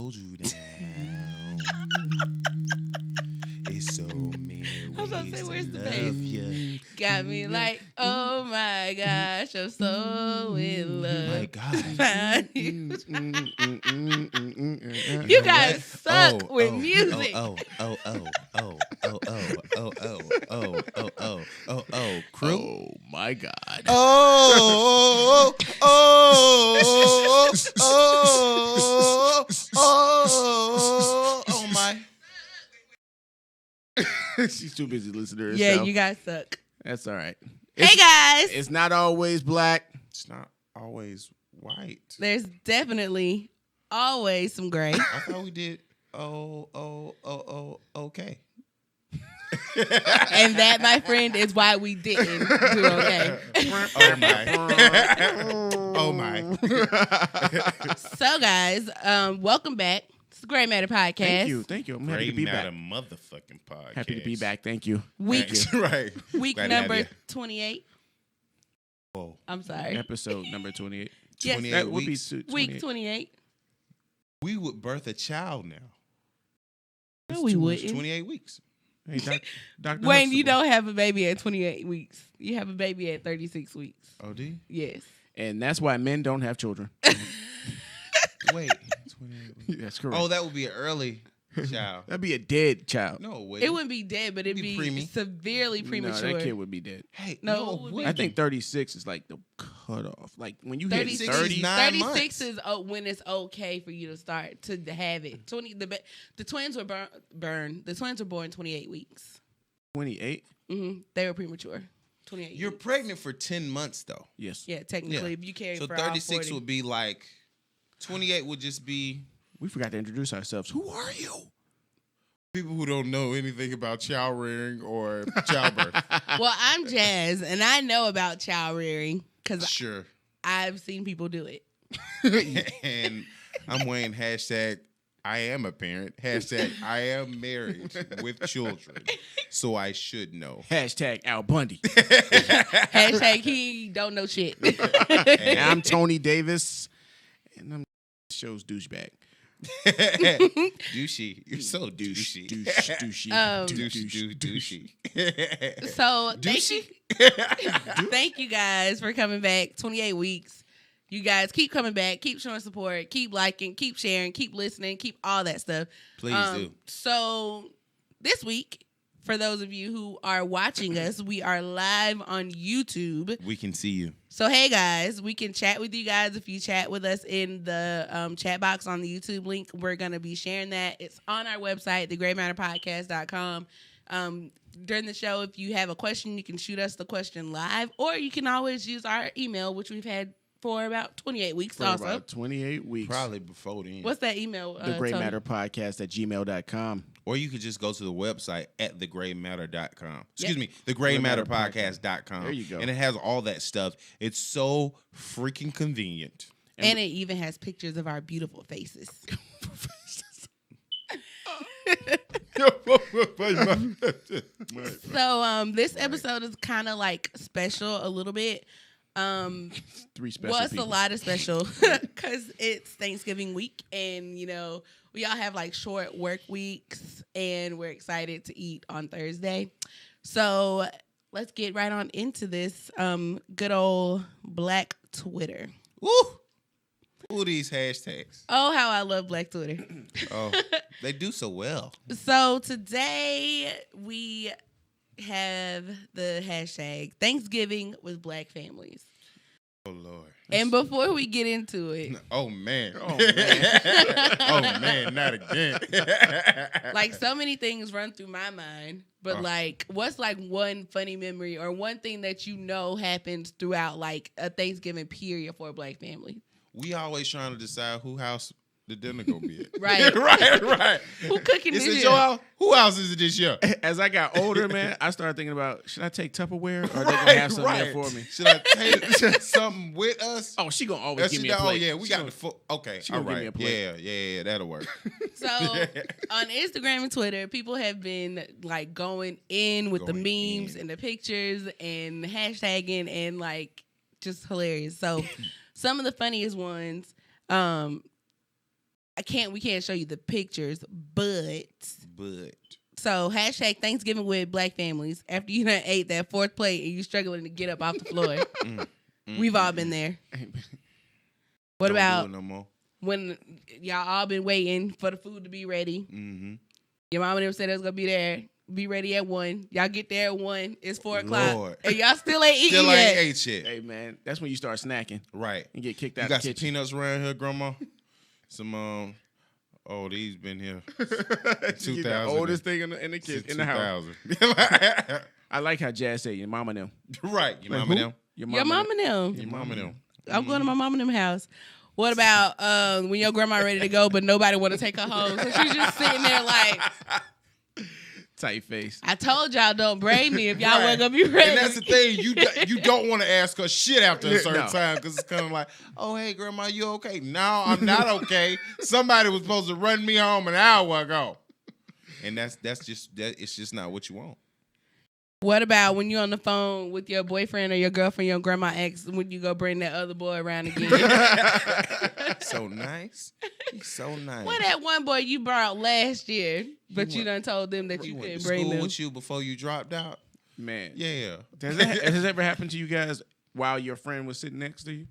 hold you down. It's so many I was about to ways say, to where's the love bass? you. Got me like, oh my gosh, I'm so in love. My God. You guys suck with music. Crew. Oh my God. Oh my. She's too busy listening to herself. Yeah, you guys suck. That's all right. Hey guys, It's not always black. It's not always white. there's definitely always some gray. I thought we did okay. And that, my friend, is why we didn't do okay. Oh my. Oh my. So guys, welcome back. It's the Gray Matter Podcast. Thank you. I'm happy to be back. Motherfucking podcast. Happy to be back. Thank you. Week Right. week Glad to have number you. 28. Whoa. I'm sorry. Episode number 28. Yes. 28 That would be weeks. 28. Week 28. We would birth a child now. No, we wouldn't. 28 weeks. Hey, Dr. Wayne, you Huxtable. don't have a baby at 28 weeks. You have a baby at 36 weeks. Oh, do you? Yes. And that's why men don't have children. Wait. 28 weeks. That's correct. Oh, that would be an early child. That'd be a dead child. No, wait. It wouldn't be dead, but it'd Be be preemie. severely premature. No, that kid would be dead. Hey, No, it I wouldn't. I think 36 is like the cutoff. Like when you hit 36 30, is 9 months. 36 is when it's okay for you to start to have it. The twins were born. The twins were born 28 weeks. 28. They were premature. 28. You're weeks. pregnant for 10 months, though. Yes. Yeah, technically, Yeah. if you carry So for all 36 40. would be like, 28 would just be We forgot to introduce ourselves. Who are you? people who don't know anything about child rearing or childbirth. Well, I'm Jazz, and I know about child rearing because Sure. I've seen people do it. And I'm Wayne, hashtag I am a parent, hashtag I am married with children, so I should know. Hashtag Al Bundy. Hashtag he don't know shit. And I'm Tony Davis. And I'm show's douchebag. Douchey. You're so douchey. Douchey. Douchey. So Douchey? thank you guys for coming back. 28 weeks. You guys keep coming back, keep showing support, keep liking, keep sharing, keep listening, keep all that stuff. Please do. So this week, for those of you who are watching us, we are live on YouTube. We can see you. So hey guys, we can chat with you guys if you chat with us in the chat box on the YouTube link. We're gonna be sharing that. It's on our website, thegraymatterpodcast.com. During the show, if you have a question, you can shoot us the question live, or you can always use our email, which we've had for about 28 weeks For also. about 28 weeks. Probably before then. What's that email? The Gray Tony? Matter Podcast at gmail.com. Or you could just go to the website at thegraymatter.com. Excuse Yep. me, thegraymatterpodcast.com. There you go. And it has all that stuff. It's so freaking convenient. And it even has pictures of our beautiful faces. So this episode is kind of like special a little bit. Three special Well, it's people. a lot of special because it's Thanksgiving week, and we all have like short work weeks, and we're excited to eat on Thursday. So let's get right on into this. Good old Black Twitter. Woo! Ooh, these hashtags. Oh, how I love Black Twitter. Oh, they do so well. So today we have the hashtag Thanksgiving with Black families. Oh, Lord. And before we get into it, Oh, man. Oh, man. Oh, man, not again. like so many things run through my mind, but like what's like one funny memory or one thing that happens throughout like a Thanksgiving period for a Black family? We always trying to decide who house the dinner gonna be at. Right. right. Who cooking Is this it year? your house? Who house is it this year? As I got older, man, I started thinking about, should I take Tupperware or are they going to have something there for me? Should I take something with us? Oh, she going to always give me a Oh, plate. yeah, we She got gonna- the full. Okay, she all gonna give me right. a plate. Yeah, that'll work. So on Instagram and Twitter, people have been like going in with the Going memes in. and the pictures and hashtagging and like just hilarious. So some of the funniest ones, we can't show you the pictures, but so hashtag Thanksgiving with Black families. After you done ate that fourth plate and you struggling to get up off the floor, we've all been there. What Don't about do it no more. when y'all all been waiting for the food to be ready? Mm-hmm. Your mama them said it was gonna be there. Be ready at 1. Y'all get there at 1. It's 4 o'clock. Lord. And y'all still ain't eating Still yet. ain't ate yet. Hey, man, that's when you start snacking. Right. And get kicked out You of got the some kitchen. peanuts around here, Grandma? Some, these been here. The 2000. oldest thing in the kitchen, in the house. 2000. I like how Jazz said, your mama them. Right. Your Like mama who? them. Your mama them. Your mama them. I'm going to my mama them house. What about when your grandma ready to go, but nobody want to take her home? So she's just sitting there like, Tight face. I told y'all don't braid me if y'all Right. wasn't going to be ready. And that's the thing. You don't want to ask her shit after a certain No. time because it's kind of like, oh, hey, Grandma, you okay? No, I'm not okay. Somebody was supposed to run me home an hour ago. And that's just it's just not what you want. What about when you're on the phone with your boyfriend or your girlfriend, your grandma ex, when you go bring that other boy around again? So nice. He's so nice. What that one boy you brought last year, but you done told them that He you went couldn't to bring school them? with you before you dropped out? Man. Yeah. Has it ever happened to you guys while your friend was sitting next to you?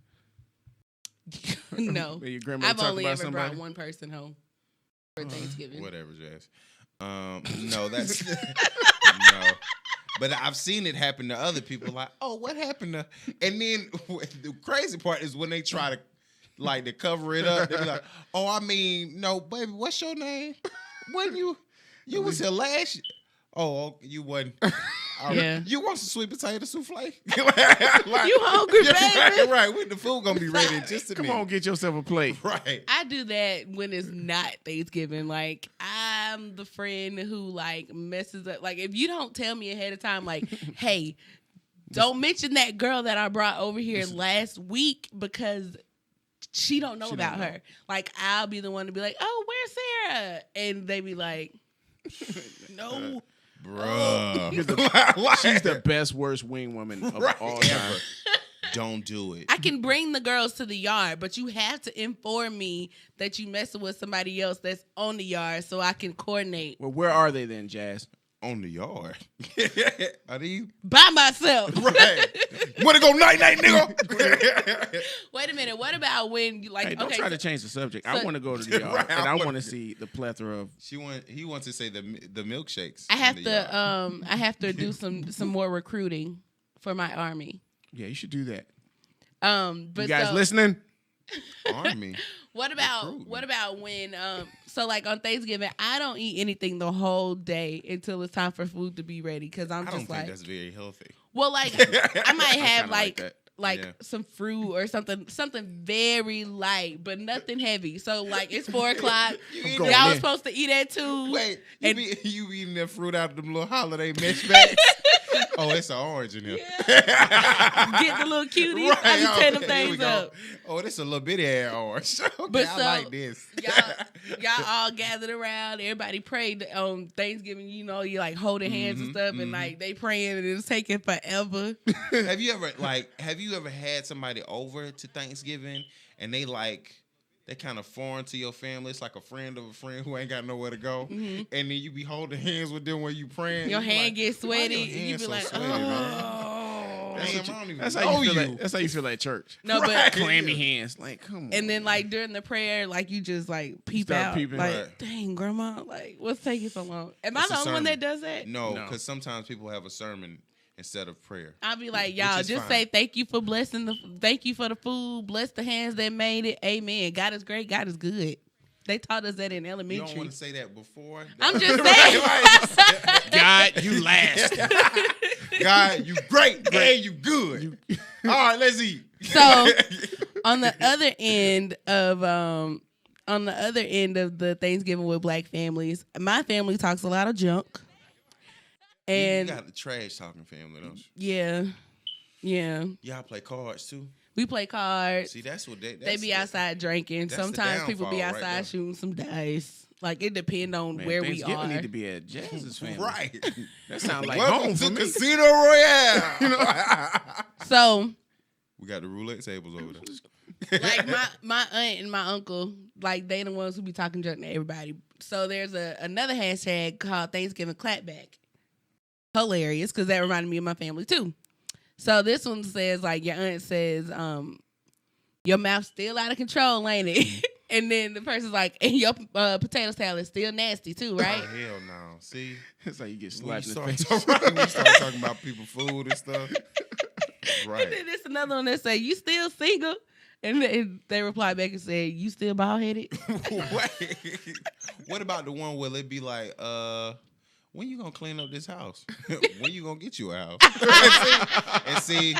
No. Where your grandma I've talked only about ever somebody? brought one person home for Thanksgiving. Whatever, Jazz. No, that's no. But I've seen it happen to other people. Like, oh, what happened to? And then the crazy part is when they try to cover it up. They be like, oh, I mean, no, baby, what's your name? When you was here last year. Oh, you wasn't. Yeah. You want some sweet potato souffle? Like, You hungry, baby? Right. When the food gonna be ready in just a Come minute. on, get yourself a plate. Right. I do that when it's not Thanksgiving. Like, I'm the friend who, like, messes up. Like, if you don't tell me ahead of time, like, hey, don't mention that girl that I brought over here last week because she don't know about her. Like, I'll be the one to be like, oh, where's Sarah? And they be like, no. Bruh. She's the best, worst wing woman of all time. Don't do it. I can bring the girls to the yard, but you have to inform me that you messing with somebody else that's on the yard so I can coordinate. Well, where are they then, Jazz? On the yard. Are these? By myself. Right. Want to go night-night, nigga? Wait a minute. What about when you like? Hey, don't okay, try so- to change the subject. I so- want to go to the yard, Right, and I I want to wanna- see the plethora of. He wants to say the milkshakes. I have in the yard. to I have to do some more recruiting for my army. Yeah, you should do that. But You guys so, listening? Army. What about Recruiting. when so like on Thanksgiving I don't eat anything the whole day until it's time for food to be ready because I'm I just don't think like, that's very healthy. well, like I might have kinda like that. Yeah. some fruit or something very light, but nothing heavy. So like it's 4 o'clock. going Y'all in. was supposed to eat at 2. Wait, And- you eating that fruit out of them little holiday mesh bags? Oh, it's an orange in here. Get the little cuties. I be tearing them here we things go. up. Oh, this a little bitty ass orange. Okay, But I so, like this. y'all all gathered around. Everybody prayed on Thanksgiving. You know, you like holding hands and stuff, and like they praying, and it's taking forever. Have you ever had somebody over to Thanksgiving and they kind of foreign to your family? It's like a friend of a friend who ain't got nowhere to go, and then you be holding hands with them when you praying. Your You hand like, gets "Why sweaty, your and you hands be so like, sweaty, man?" oh. Damn, I don't even That's know how you feel. you. That's how you feel at church. No, Right. but Clammy hands. Like, come on. and then like during the prayer, like you just like peep Start out, peeping. like, Right. dang, grandma, like what's taking so long? Am I It's the a only one sermon. that does that? No, No. because sometimes people have a sermon instead of prayer. I'll be like, y'all, is just fine. say thank you for thank you for the food, bless the hands that made it, amen. God is great, God is good. They taught us that in You elementary. don't want to say that before. I'm just saying. God, you last. God, you great, and you good. All right, let's eat. So on the other end of the Thanksgiving with Black families, my family talks a lot of junk. And you got the trash talking family, don't you? yeah, Y'all play cards too. we play cards. See, that's what They be outside drinking. that's the Sometimes people be downfall right outside there. shooting some dice. Like it depends on Man, where we Thanksgiving are. need to be at Jazz's family. Right. That sounds like Welcome home to for me. Casino Royale. So We got the roulette tables over there. Like my aunt and my uncle, like they the ones who be talking junk to everybody. So there's another hashtag called Thanksgiving Clapback. Hilarious, because that reminded me of my family too. So this one says, like, your aunt says, your mouth's still out of control, ain't it? And then the person's like, and your potato salad is still nasty too, right? Oh, hell no. See? It's like you get When slapped you in the start, face. when you start talking about people food and stuff. Right. And then there's another one that say, you still single? And they reply back and say, you still bald-headed? What about the one where it be like, when you gonna clean up this house? When you gonna get you a house? and see,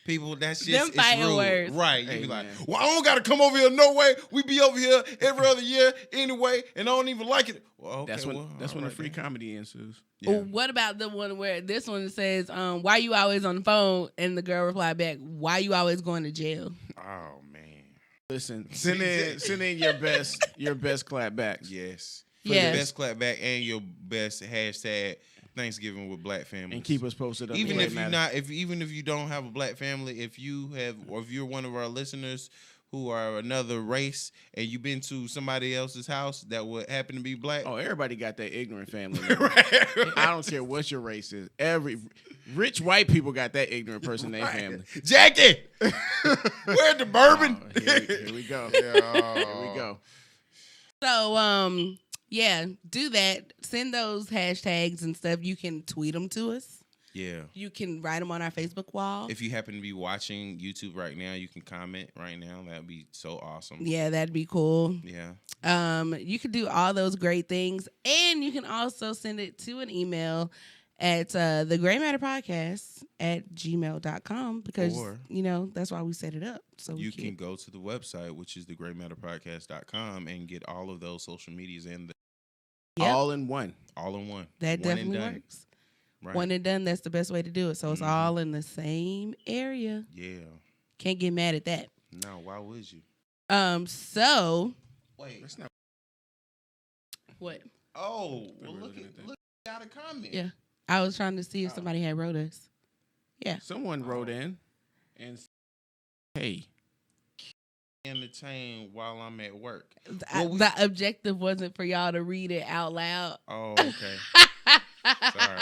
people, that shit Them is fighting rude. words. Right. You Hey, be like, man. well, I don't gotta come over here no way. We be over here every other year anyway, and I don't even like it. Well, okay, That's when well, that's all when the right free then. comedy ensues. Yeah. What about the one where this one says, why you always on the phone? And the girl replied back, why you always going to jail? Oh man. Listen, send in your best clapbacks. Yes. For Yes. the best clapback and your best hashtag Thanksgiving with Black families. And keep us posted up. Even the if way it you're matters. not, even if you don't have a Black family, if you have, or if you're one of our listeners who are another race and you've been to somebody else's house that would happen to be Black. Oh, everybody got that ignorant family. I don't care what your race is. Every rich white people got that ignorant person in their family. Jackie, where's the bourbon? Oh, here we go. Yeah. Here we go. So, yeah, do that. Send those hashtags and stuff. You can tweet them to us. Yeah. You can write them on our Facebook wall. If you happen to be watching YouTube right now, you can comment right now. That'd be so awesome. Yeah, that'd be cool. Yeah. You can do all those great things. And you can also send it to an email at the Gray Matter Podcast at gmail.com because, Or that's why we set it up. So you can go to the website, which is thegraymatterpodcast.com, and get all of those social medias in Yep. All in one. all in one. That One and definitely done. works. Right. One and done, that's the best way to do it. So it's all in the same area. Yeah. Can't get mad at that. No, why would you? So Wait. That's not. what? Oh, We're well, looking at that. look, got a comment. Yeah. I was trying to see if somebody had wrote us. Yeah. Someone wrote in and said, hey. Entertain while I'm at work. The objective wasn't for y'all to read it out loud. Oh, okay. Sorry.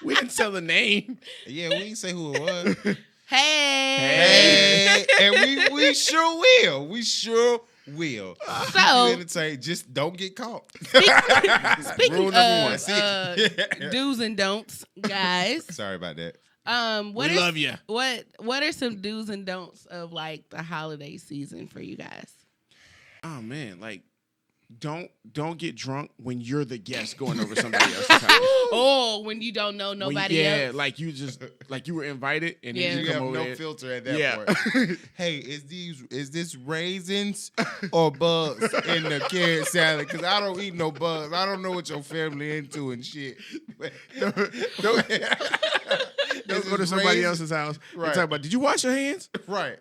We didn't tell the name. Yeah, we didn't say who it was. Hey. Hey, and we sure will. We sure will. So- You entertain, just don't get caught. Speaking Rule number of one. do's and don'ts, guys. Sorry about that. We love you. What are some do's and don'ts of like the holiday season for you guys? Oh man, like don't get drunk when you're the guest going over somebody else's house. Oh, when you don't know When- nobody else. like you just like you were invited and Yeah. then You you have come over no there. filter at that Yeah. point. Hey, is this raisins or bugs in the carrot salad? Because I don't eat no bugs. I don't know what your family into and shit. Don't go to somebody else's house and Right. talk about, did you wash your hands? Right.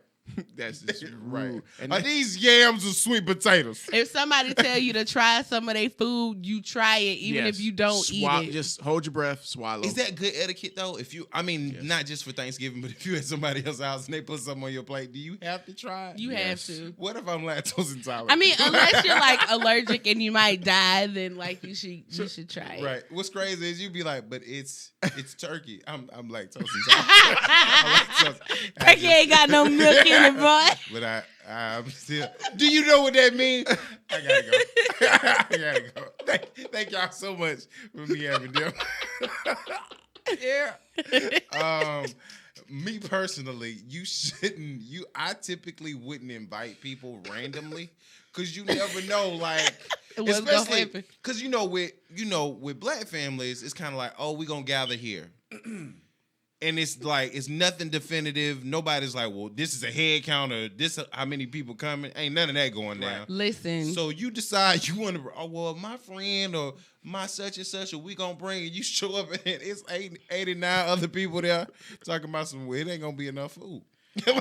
That's just rude. Right. And Are that- these yams or sweet potatoes? If somebody tell you to try some of their food, you try it, even yes, if you don't eat it. Just hold your breath, swallow. Is that good etiquette though? If you, Yes. not just for Thanksgiving, but if you at somebody else's house and they put something on your plate, do you have to try it? You Yes. have to. What if I'm lactose intolerant? I mean, unless you're like allergic and you might die, then like you should try it. right. What's crazy is you be like, but it's turkey. I'm lactose intolerant. I'm lactose. Turkey ain't got no milk in it, boy. But I'm still. Do you know what that means? I gotta go. I gotta go. Thank y'all so much for me having them. Yeah. Me personally, you shouldn't. I typically wouldn't invite people randomly because you never know. Like, What's gonna especially happen? because with Black families, it's kind of like, oh, we gonna gather here. And it's like, it's nothing definitive. Nobody's like, well, this is a head count or this how many people coming. Ain't none of that going down. Listen. So you decide you want to, oh, well, my friend or my such and such, or we going to bring, and you show up and it's 89 other people there talking about some, well, it ain't going to be enough food.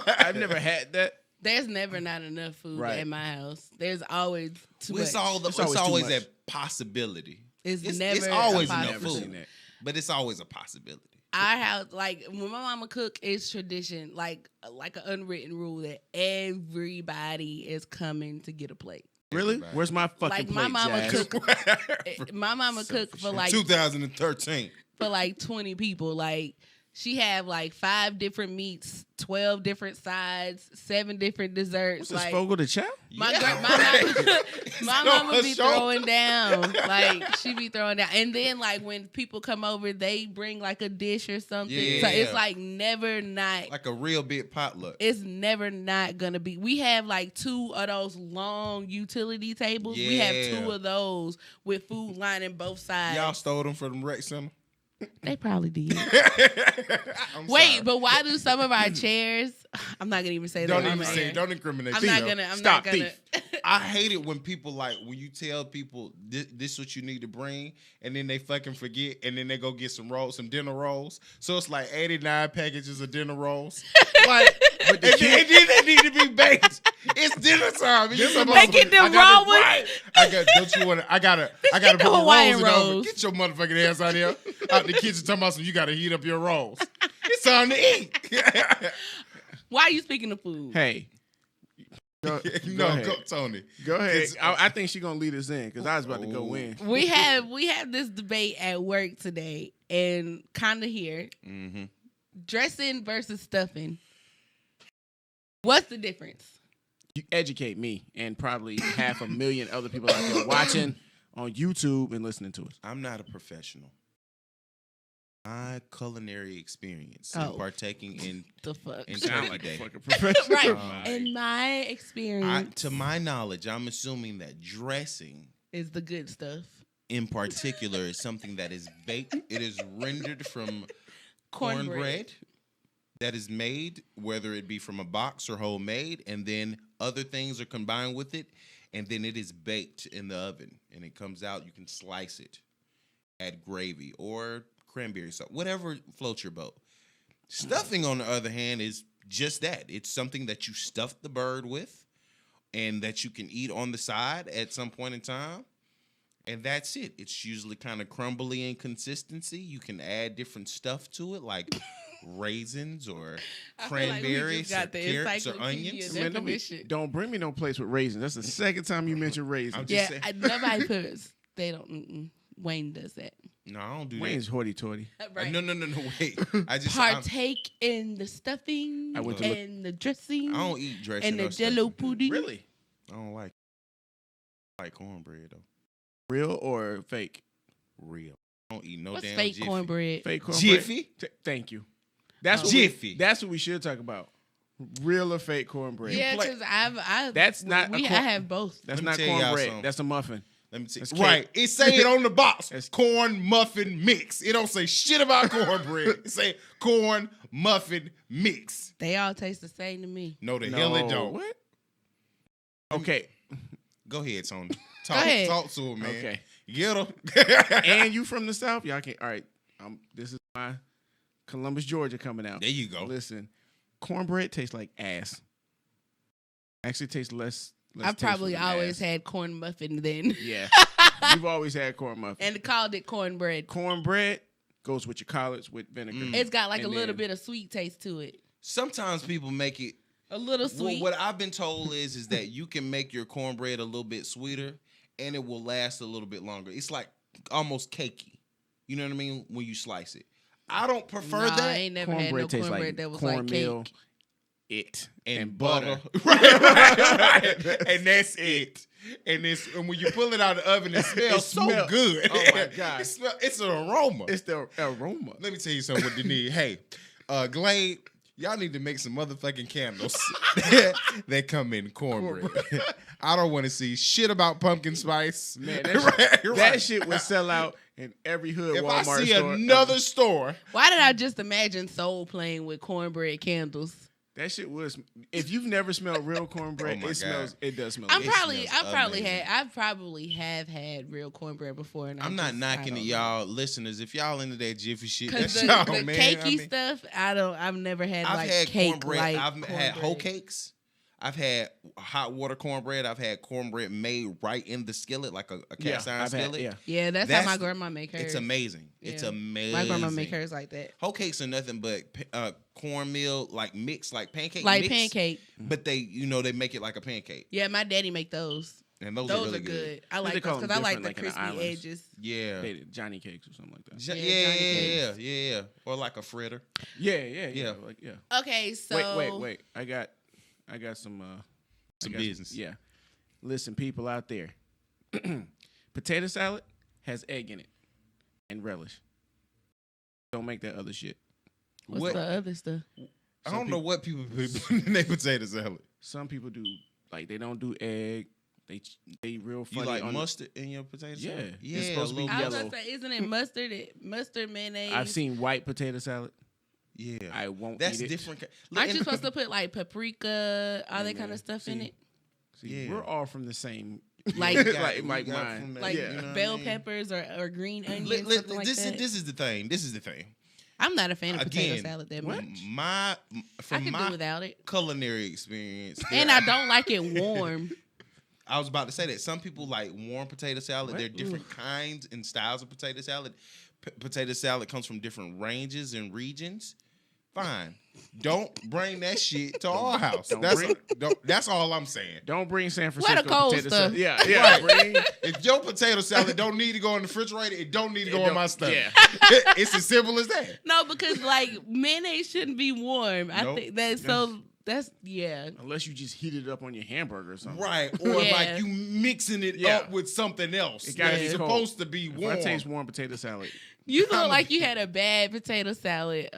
I've never had that. There's never not enough food Right. at my house. There's always too It's much. always always too a much. possibility. It's It's never always a enough Never possibility. seen food. that. But it's always a possibility. Our house, like when my mama cook, it's tradition, like an unwritten rule that everybody is coming to get a plate. Really? Everybody. Where's my fucking Like plate, my mama Jazz? cook. My mama cooked for like 2013. for like 20 people. Like she have like 5 different meats, 12 different sides, 7 different desserts. What's this, Like Fogo de Chao? my No, mama her be show. throwing down. Like she be throwing down. And then like when people come over, they bring like a dish or something. Yeah. So it's like never not. Like a real big potluck. It's never not gonna be. We have like 2 of those long utility tables. We have Yeah. 2 of those with food lining both sides. Y'all stole them from the rec center? They probably did. I'm Wait, sorry. but why do some of our chairs? I'm not gonna even say Don't that. even on say air. it. Don't incriminate I'm yourself. not gonna. I'm Stop, not gonna. I hate it when people when you tell people this what you need to bring, and then they fucking forget, and then they go get some dinner rolls. So it's like 89 packages of dinner rolls. Like, and then they need to be baked. It's dinner time. You're supposed Making them raw ones. Right. Don't you want to? I gotta get put the the Hawaiian rolls in the oven. rolls. Get your motherfucking ass out here, out the kitchen, talking about some. You gotta heat up your rolls. It's time to eat. Why are you speaking of food? Hey. Go ahead. Go, Tony. Go ahead. 'Cause- I think she's gonna lead us in because I was about to go in. We have this debate at work today, and kind of here, Mm-hmm. dressing versus stuffing. What's the difference? You educate me and probably 500,000 other people out there watching on YouTube and listening to us. I'm not a professional. My culinary experience Oh. in partaking in The fuck. In Sound Turkey like Day. a fucking professional. Right. In my experience, to my knowledge, I'm assuming that dressing is the good stuff. in particular is something that is baked. It is rendered from Cornbread. cornbread that is made, whether it be from a box or homemade, and then other things are combined with it, and then it is baked in the oven, and it comes out. You can slice it, add gravy or cranberry sauce, whatever floats your boat. Stuffing, on the other hand, is just that. It's something that you stuff the bird with and that you can eat on the side at some point in time. And that's it. It's usually kind of crumbly in consistency. You can add different stuff to it, like raisins or I feel like we just cranberries or got the carrots or encyclopedia onions. there. Man, Definition. don't bring me no place with raisins. That's the second time you mentioned raisins. I'm Yeah, just saying. nobody puts. They don't. Wayne does that. No, I don't do Wayne's that. hoity-toity. Right. No, wait. I'm- Partake in the stuffing I went to look- and the dressing I don't eat dressing and the or jello stuffing. pudding. Really? I don't like cornbread, though. Real or fake? Real. I don't eat no What's damn fake Jiffy. cornbread? Fake cornbread? Jiffy? Thank you. That's what Jiffy. That's what we should talk about. Real or fake cornbread? Yeah, play- because I That's not a I corn- have both. That's Let me not tell y'all cornbread. something. That's a muffin. Let me see. That's cake. Right. It say it on the box. That's- Corn muffin mix. It don't say shit about cornbread. It say corn muffin mix. They all taste the same to me. No, the hell it don't. What? Okay. Go ahead, Tony. Go ahead. Talk to him, man. Okay. Get him. And you from the South? Y'all can't. All right. This is my Columbus, Georgia coming out. There you go. Listen, cornbread tastes like ass. Actually, tastes less. I've probably tasteful than always ass. had corn muffin then, Yeah. You've always had corn muffin. and called it cornbread. Cornbread goes with your collards with vinegar. It's got like And a little then- bit of sweet taste to it. Sometimes people make it. A little Well, sweet. what I've been told is that you can make your cornbread a little bit sweeter, and it will last a little bit longer. It's like almost cakey. You know what I mean? When you slice it. I don't prefer Nah, that. I ain't never had no Cornbread tastes cornbread like that was like cornmeal, cake. and butter. right. And that's it. And when you pull it out of the oven, it smells so good. Oh my God. It's an aroma. It's the aroma. Let me tell you something what you need. Hey, Glade, y'all need to make some motherfucking candles that come in cornbread. I don't want to see shit about pumpkin spice. Man, Right. that shit would sell out in every hood If Walmart I see store. another store, Why did I just imagine Soul playing with cornbread candles? That shit was. If you've never smelled real cornbread, Oh my it smells. God. It does smell. I good. probably amazing. have had real cornbread before, and I'm not knocking it, it, y'all listeners. If y'all into that jiffy shit, Because that's the, y'all, the man. cakey I mean, stuff, I've never had I've like had cake cornbread. like I've had whole cornbread. cakes. I've had hot water cornbread. I've had cornbread made right in the skillet, like a cast iron skillet. Yeah, that's how my grandma make hers. It's amazing. Yeah. It's amazing. My grandma make hers like that. Whole cakes are nothing but cornmeal, like mixed, like pancake. Like mix, pancake. But they make it like a pancake. Yeah, my daddy make those. And those are really good. I They like call those them because I like different, the like in the crispy islands. edges. Yeah. Johnny cakes or something like that. Or like a fritter. Yeah. Okay, so Wait. I got some business. Yeah. Listen, people out there. Potato salad has egg in it and relish. Don't make that other shit. What's the other stuff? I don't know what people put in their potato salad. Some people do, like, they don't do egg. They real funny. You like on mustard in your potato salad? Yeah. It's supposed to be I was yellow. gonna say, isn't it mustard mayonnaise? I've seen white potato salad. Yeah. I won't That's eat it. different. Aren't you supposed to put like paprika, all that kind of stuff in it? See, we're all from the same. Like like mine. Like you know bell what I mean? peppers or green onions, something like that. This is the thing. I'm not a fan of potato Again, salad that what? much. My I from can my do without it. culinary experience, And I don't like it warm. I was about to say that some people like warm potato salad. What? There are different kinds and styles of potato salad. Potato salad comes from different ranges and regions. Fine. Don't bring that shit to our house. That's all I'm saying. Don't bring San Francisco What a cold potato stuff. salad. Yeah. Bring, If your potato salad don't need to go in the refrigerator, it don't need to go in my stuff. Yeah. It's as simple as that. No, because like mayonnaise shouldn't be warm. I Nope. think that's so. That's Unless you just heat it up on your hamburger or something. Right. Or Yeah. like you mixing it Yeah. up with something else. It gotta It's be cold. supposed to be If warm. I taste warm potato salad, you look like you had a bad potato salad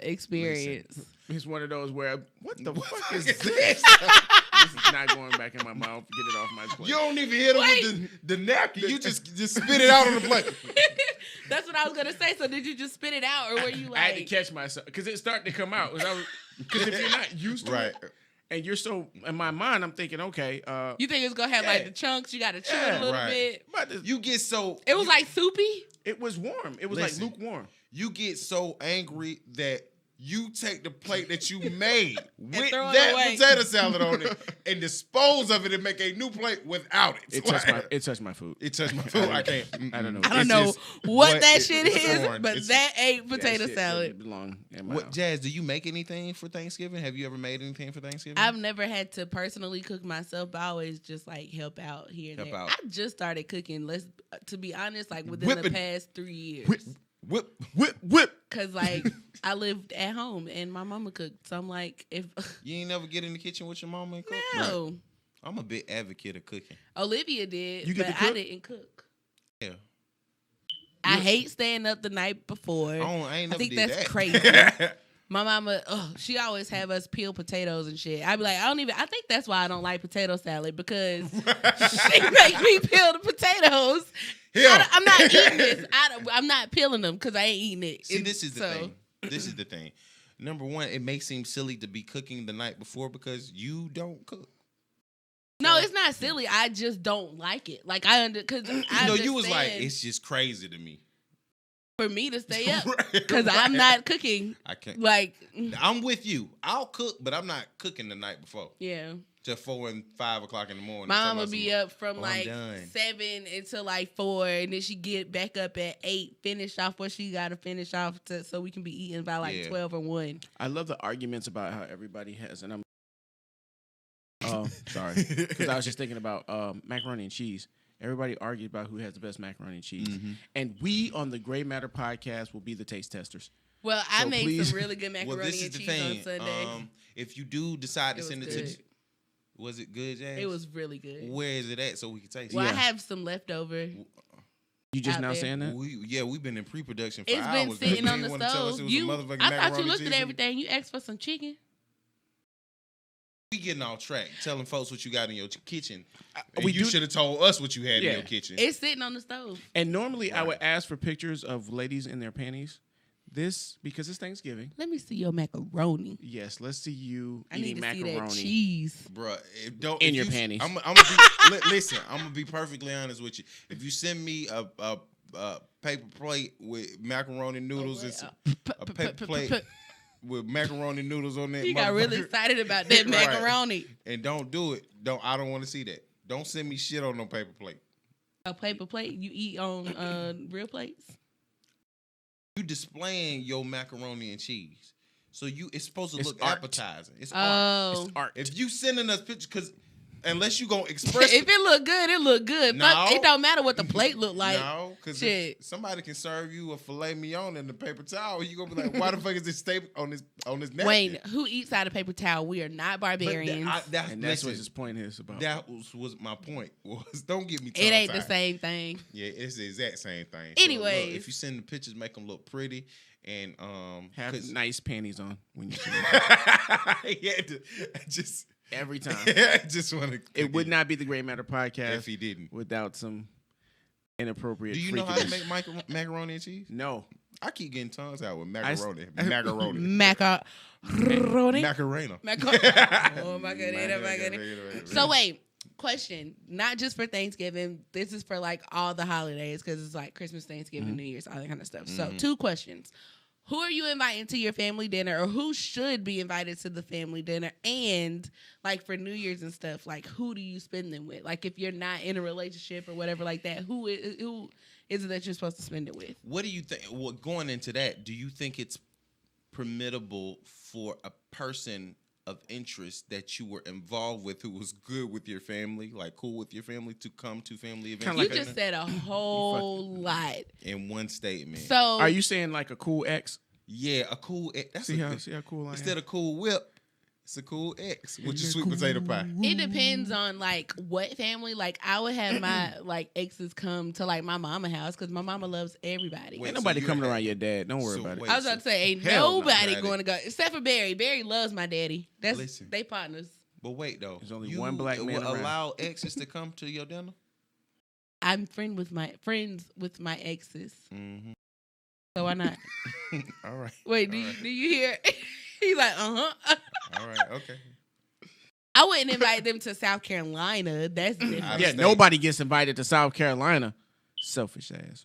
experience. it's one of those where what the fuck is is this? this? This is not going back in my mouth. Get it off my plate. You don't even hit them with the napkin. You just spit it out on the plate. That's what I was gonna say. So did you just spit it out, or were you I had to like? catch myself because it started to come out. Because if you're not used to it, and you're so in my mind, I'm thinking, okay, You think it's gonna have like the chunks? You got to chew it a little bit. but You get so It was like soupy. it was warm. It was Listen. like lukewarm. you get so angry that you take the plate that you made with throw it that away. potato salad on it and dispose of it and make a new plate without it. It touched my food. It touched my food. I can't. I don't know. I don't It's know just what that shit it's is, corn. but It's- that ain't That potato shit salad. doesn't belong in my What, house. Jazz? Do you make anything for Thanksgiving? Have you ever made anything for Thanksgiving? I've never had to personally cook myself, but I always just like help out here and Help there. out. I just started cooking. To be honest, like within Whipping. the past 3 years. Whip. Cause like I lived at home and my mama cooked, so I'm like, if You ain't never get in the kitchen with your mama and cook? no, Right. I'm a big advocate of cooking. Olivia did, You get but to cook? I didn't cook. Yeah. I hate staying up the night before. I ain't never think did that's that. crazy. My mama, she always have us peel potatoes and shit. I'd be like, I think that's why I don't like potato salad, because she make me peel the potatoes. Yeah. I'm not eating this. I'm not peeling them because I ain't eating it. See, this is the thing. This is the thing. Number one, it may seem silly to be cooking the night before because you don't cook. No, it's not silly. I just don't like it. Like because You was like, it's just crazy to me. for me to stay up Right, because I'm not cooking. I can't. Like, I'm with you. I'll cook, but I'm not cooking the night before. yeah. Till 4 and 5 o'clock in the morning. My Talking mama about be some- up from I'm like done. 7 until like 4, and then she get back up at 8, finish off what she got to finish off so we can be eating by like 12 or 1. I love the arguments about how everybody has, and I'm sorry, because I was just thinking about macaroni and cheese. Everybody argues about who has the best macaroni and cheese, and we on the Gray Matter podcast will be the taste testers. Well, I So made please- some really good macaroni Well, this is and the cheese thing. on Sunday. If you do decide to It send was it to, good. was it good, Jazz? It was really good. Where is it at so we can taste Well, it? I have some leftover. You just Out now there. saying that? We've been in pre-production for It's hours. been sitting You on ain't the wanna tell us stove. it was a motherfucking I thought you macaroni looked at cheese? everything. You asked for some chicken. We getting off track, telling folks what you got in your kitchen. And we you do- should have told us what you had Yeah. in your kitchen. It's sitting on the stove. And normally I Right. would ask for pictures of ladies in their panties. Because it's Thanksgiving. Let me see your macaroni. Yes, let's see you I need eating to see macaroni. that cheese. Bruh, In your panties. I'm gonna be listen. I'm gonna be perfectly honest with you. If you send me a paper plate with macaroni noodles and some, a paper plate with macaroni noodles on that. You got really excited about that macaroni. And don't do it. I don't want to see that. Don't send me shit on no paper plate. A paper plate you eat on real plates? You displaying your macaroni and cheese. So it's supposed to look art. appetizing. It's art. Oh. It's art. If you sending us pictures, because unless you gonna express If it look good, it look good. No. Fuck, it don't matter what the plate look like. No, because somebody can serve you a filet mignon in the paper towel. You gonna be like, why the fuck is this staple on this napkin? Wayne, who eats out of paper towel? We are not barbarians. That's what his point is about. That was my point. Was don't get me. It ain't the same thing. Yeah, it's the exact same thing. Anyways, so look, if you send the pictures, make them look pretty and have nice panties on when you send it. Just every time. I just want to. It would not be the Great Matter podcast if he didn't without some inappropriate. Do you know how to make macaroni and cheese? No. I keep getting tongues out with macaroni. Macaroni. Macarena. Oh my goodness. So wait, question. Not just for Thanksgiving. This is for like all the holidays because it's like Christmas, Thanksgiving, New Year's, all that kind of stuff. So 2 questions. Who are you inviting to your family dinner, or who should be invited to the family dinner? And like for New Year's and stuff, like who do you spend them with? Like if you're not in a relationship or whatever like that, who is it that you're supposed to spend it with? What do you think? Well, going into that, do you think it's permittable for a person of interest that you were involved with who was good with your family, like cool with your family, to come to family events? You just said a whole lot in one statement. So are you saying like a cool ex? Yeah, a cool ex. That's see how cool I am. Instead of cool whip, it's a cool ex with your sweet potato pie. It depends on like what family. Like I would have my like exes come to like my mama house because my mama loves everybody. Ain't nobody coming around your dad. Don't worry about it. I was about to say ain't nobody going to go except for Barry. Barry loves my daddy. They partners. But wait though, there's only one black man around. Allow exes to come to your dinner? I'm friends with my exes. Mm-hmm. So why not? All right. Wait, do you hear? He's like, uh-huh. All right, okay. I wouldn't invite them to South Carolina. That's different. Yeah, nobody gets invited to South Carolina. Selfish ass.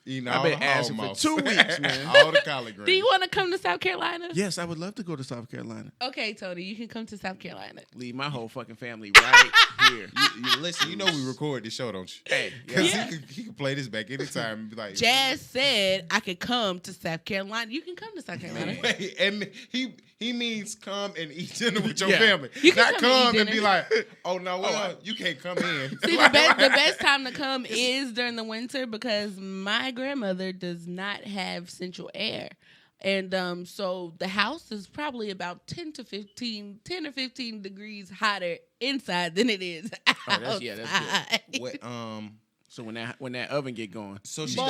I've been asking for 2 weeks, man. All the collard greens. Do you want to come to South Carolina? Yes, I would love to go to South Carolina. Okay, Tony, you can come to South Carolina. Leave my whole fucking family right here. You listen, you know we record this show, don't you? Hey, because he can play this back anytime and be like, Jazz said I could come to South Carolina. You can come to South Carolina. Wait, and he means come and eat dinner with your family. You can not come and be like, oh no, you can't come in. See, the best time to come is during the winter because my grandmother does not have central air. And so the house is probably about 10 or 15 degrees hotter inside than it is outside. That's good. So when that oven get going, so she so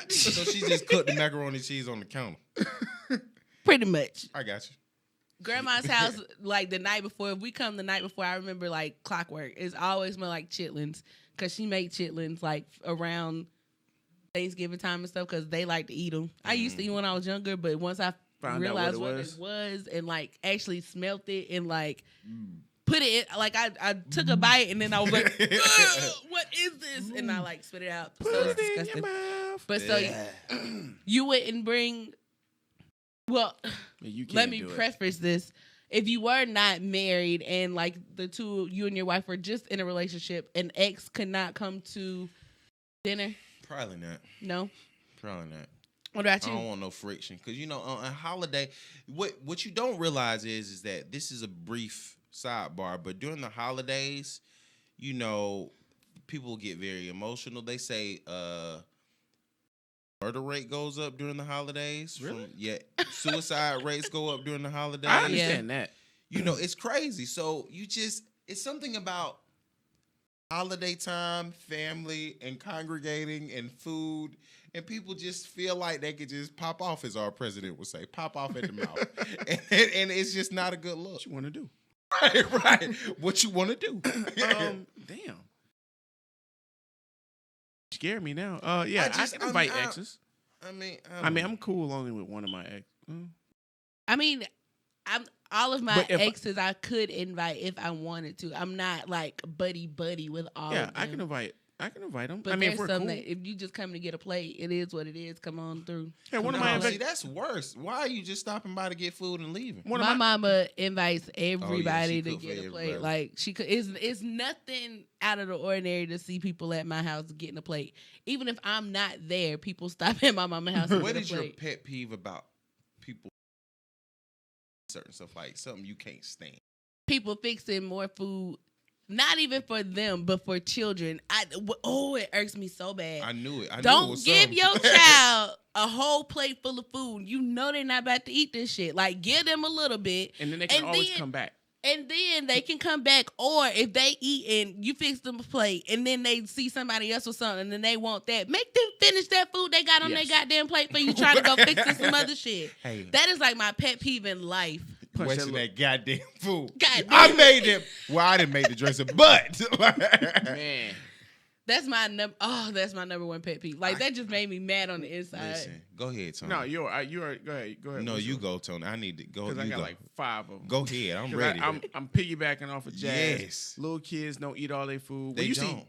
she just cooked the macaroni and cheese on the counter. Pretty much. I got you. Grandma's house, like the night before, if we come the night before, I remember like clockwork. It's always smell like chitlins because she made chitlins like around Thanksgiving time and stuff because they like to eat them. I used to eat when I was younger, but once I realized what it was and like actually smelt it and like put it in, like I took a bite and then I was like, what is this? And I like spit it out. So it's disgusting. But so you wouldn't bring. Well, let me preface this. If you were not married and like you and your wife were just in a relationship, an ex could not come to dinner. Probably not. No? Probably not. What about you? I don't want no friction. Because, on a holiday, what you don't realize is that this is a brief sidebar, but during the holidays, people get very emotional. They say murder rate goes up during the holidays. Really? Suicide rates go up during the holidays. I understand that. It's crazy. So it's something about holiday time, family, and congregating, and food, and people just feel like they could just pop off, as our president would say, pop off at the mouth, and it's just not a good look. What you want to do? Right. What you want to do? Damn. Scare me now. I can invite exes. I mean, I'm cool only with one of my exes. I mean, all of my exes I could invite if I wanted to. I'm not like buddy with all of them. Yeah, I can invite I can invite them. But I mean, there's if we're some cool. that if you just coming to get a plate, it is what it is. Come on through. Yeah, one of No, my see, that's worse. Why are you just stopping by to get food and leaving? My mama invites everybody she to cook for get a plate. everybody. Like she could. It's nothing out of the ordinary to see people at my house getting a plate. Even if I'm not there, people stop at my mama's house. And What get is a your plate. pet peeve about people? Certain stuff like something you can't stand. People fixing more food. Not even for them, but for children. It irks me so bad. I knew it. I knew it Don't was give something. your child a whole plate full of food. You know they're not about to eat this shit. Like, give them a little bit. And then they can always come back. And then they can come back. Or if they eat and you fix them a plate and then they see somebody else with something and then they want that, make them finish that food they got on their goddamn plate for you trying to go fixing some other shit. Hey. That is like my pet peeve in life. Wasting that goddamn food. Goddamn. I made them. Well, I didn't make the dressing, but Man. That's my number one pet peeve. Like that just made me mad on the inside. listen, go ahead, Tony. No, you are. Go ahead. No, you go, Tony. I need to go. Because I You got go. like 5 of them. Go ahead. I'm ready. I'm piggybacking off of Jazz. Yes. Little kids don't eat all their food. They When you don't. see,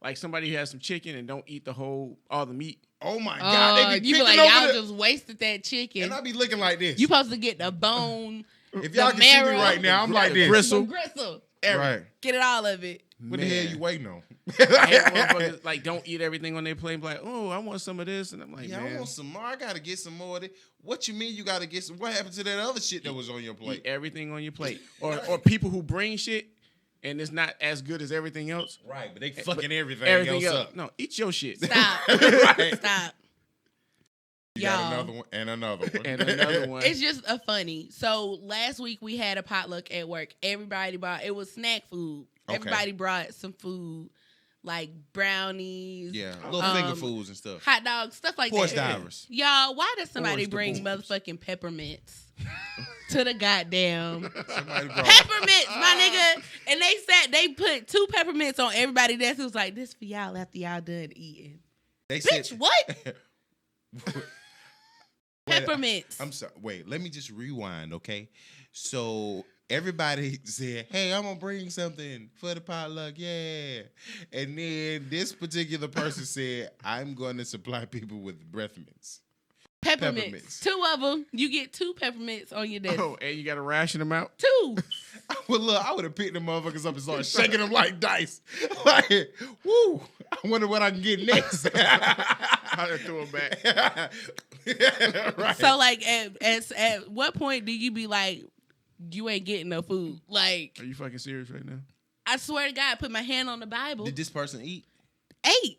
like somebody who has some chicken and don't eat all the meat. Oh my God! They be you be picking like, over y'all just wasted that chicken. and I be looking like this. You supposed to get the bone. If y'all the can see me marrow, right now, I'm like this. Gristle. Gristle. Right. Get it all of it. What the hell you waiting on? I hate motherfuckers like don't eat everything on their plate. Be like, oh, I want some of this, and I'm like, Yeah, man, I want some more. I gotta get some more of it. What you mean you gotta get some? What happened to that other shit that was on your plate? eat everything on your plate. Or people who bring shit and it's not as good as everything else. Right, but they fucking everything Everything else else. up. No, eat your shit. Stop. Right. Stop. You got Y'all. another one and another one. And another one. It's just a funny. So last week we had a potluck at work. Everybody brought, it was snack food. Okay. Everybody brought some food, like brownies, Yeah, little finger foods and stuff. hot dogs, stuff like Horse that. divers. Y'all, why does somebody Horse bring divorce. motherfucking peppermints to the goddamn Somebody brought peppermints, my nigga? And they put 2 peppermints on everybody desk. It was like, this for y'all after y'all done eating. They Bitch, said, what? Wait, Peppermints. I'm sorry. Wait, let me just rewind, okay? So everybody said, "Hey, I'm gonna bring something for the potluck, yeah." And then this particular person said, "I'm going to supply people with breath mints." Peppermints. 2 of them. You get 2 peppermints on your desk. Oh, and you got to ration them out. 2. Well, look, I would have picked them motherfuckers up and started shaking them like dice. Like, woo! I wonder what I can get next. I done threw them back. Right. So, like, at what point do you be like, you ain't getting no food? Like, Are you fucking serious right now? I swear to God, I put my hand on the Bible. Did this person eat? 8.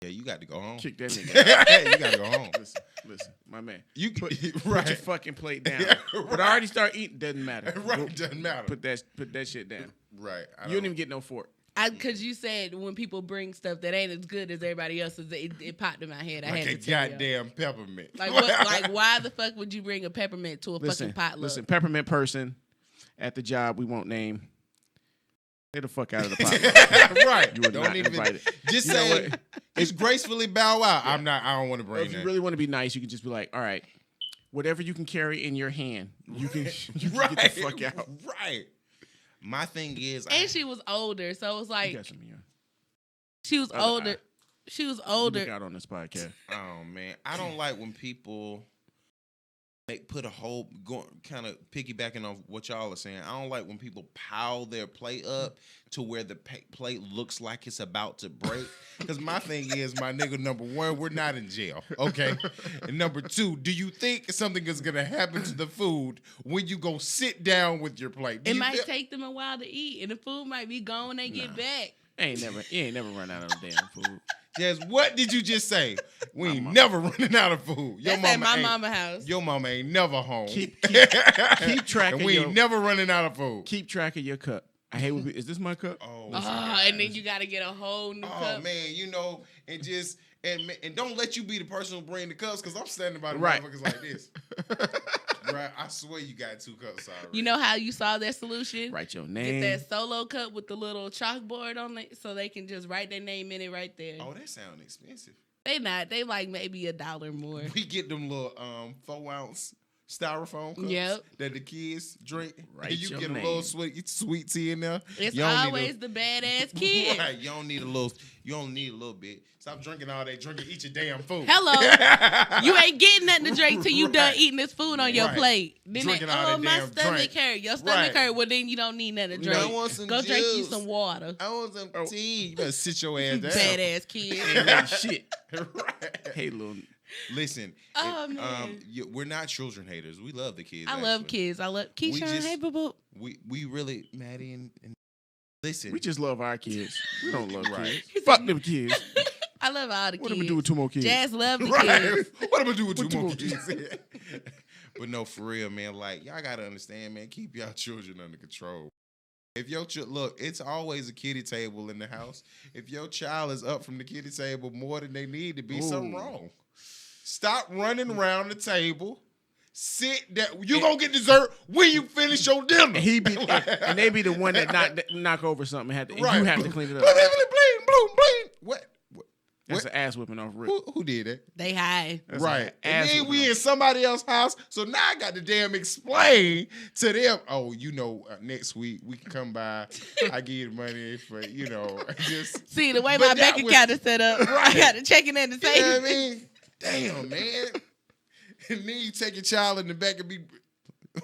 Yeah, you got to go home. Kick that nigga. You got to go home. Listen, my man. You Put right. your fucking plate down. Yeah, But I already start eating. Doesn't matter. Right, doesn't matter. Put that shit down. Right. You don't even get no fork. Because you said when people bring stuff that ain't as good as everybody else's, it popped in my head. I like had a to tell y'all. goddamn peppermint. Like, what, like, why the fuck would you bring a peppermint to a fucking potluck? Listen, peppermint person at the job we won't name. Get the fuck out of the potluck. Right. You were Don't not even invited. just You know say what? just gracefully bow out. I don't want to Or bring if you that. really want to be nice, you can just be like, all right, whatever you can carry in your hand, you can, right. get the fuck out. Right. My thing is And she was older, so it was You like got some in your- she was Other older. eye. She was You older. look out on this podcast. oh man, I don't like when people put a whole kind of piggybacking off what y'all are saying. I don't like when people pile their plate up to where the plate looks like it's about to break. Because my thing is, my nigga, number one, we're not in jail, okay? And number two, do you think something is gonna happen to the food when you go sit down with your plate? Do It you might feel- take them a while to eat, and the food might be gone when they get back. You ain't never run out of damn food. Jazz, what did you just say? We ain't never running out of food. That's at my ain't- mama house. Your mama ain't never home. Keep track and of we your ain't never running out of food. keep track of your cup. I hate when is this my cup? Oh, And then you got to get a whole new oh cup. man, you know, and just and don't let you be the person who bring the cups because I'm standing by the Right. motherfuckers like this. Right, I swear you got 2 cups already. You know how you saw that solution? Write your Get name. that solo cup with the little chalkboard on it so they can just write their name in it right there. Oh, that sounds expensive. They not. They like maybe $1 more. We get them little 4-ounce styrofoam cups Yep. that the kids drink. Right, And you your get man. a little sweet tea in there. It's You don't need always the badass kid. Right, you don't need a little. You don't need a little bit. Stop drinking all that. Drinking, eat your damn food. Hello. You ain't getting nothing to drink till you done Right. eating this food on your Right. plate. Then Drinking all that my damn stomach drink. hurt. Your stomach Right. hurt. Well, then you don't need nothing to No, I drink. want some Go drink you juice. some water. I want some tea. You better sit your ass down. Badass kid. Ain't really shit. Right. Hey, little. Listen, Oh, man. we're not children haters. We love the kids. I love actually. kids. I love Keyshawn. just- Hey, boo boo. We really, Maddie and listen. We just love our kids. We don't love Right. kids. Fuck them kids. I love all the What kids. am I do with 2 more kids? Jazz love the right. kids. What am I do with What two more two kids? But no, for real, man. Like y'all gotta understand, man. Keep y'all children under control. If your look, it's always a kiddie table in the house. If your child is up from the kiddie table more than they need to be, something wrong. Stop running around the table. Sit down. You gonna get dessert when you finish your dinner. And and they be the one that knock over something. And you have to clean it up. Bling, bling, bling, bling. What? That's an ass whipping off rip. Who did that? They high. That's Right. an And ass then whipping we off. in somebody else's house. So now I got to damn explain to them, oh, next week we can come by. I give you the money for, just. See, the way But my that bank was- account is set up, I Right. got to check it in the You know what I savings. mean? Damn, man. And then you take your child in the back and be,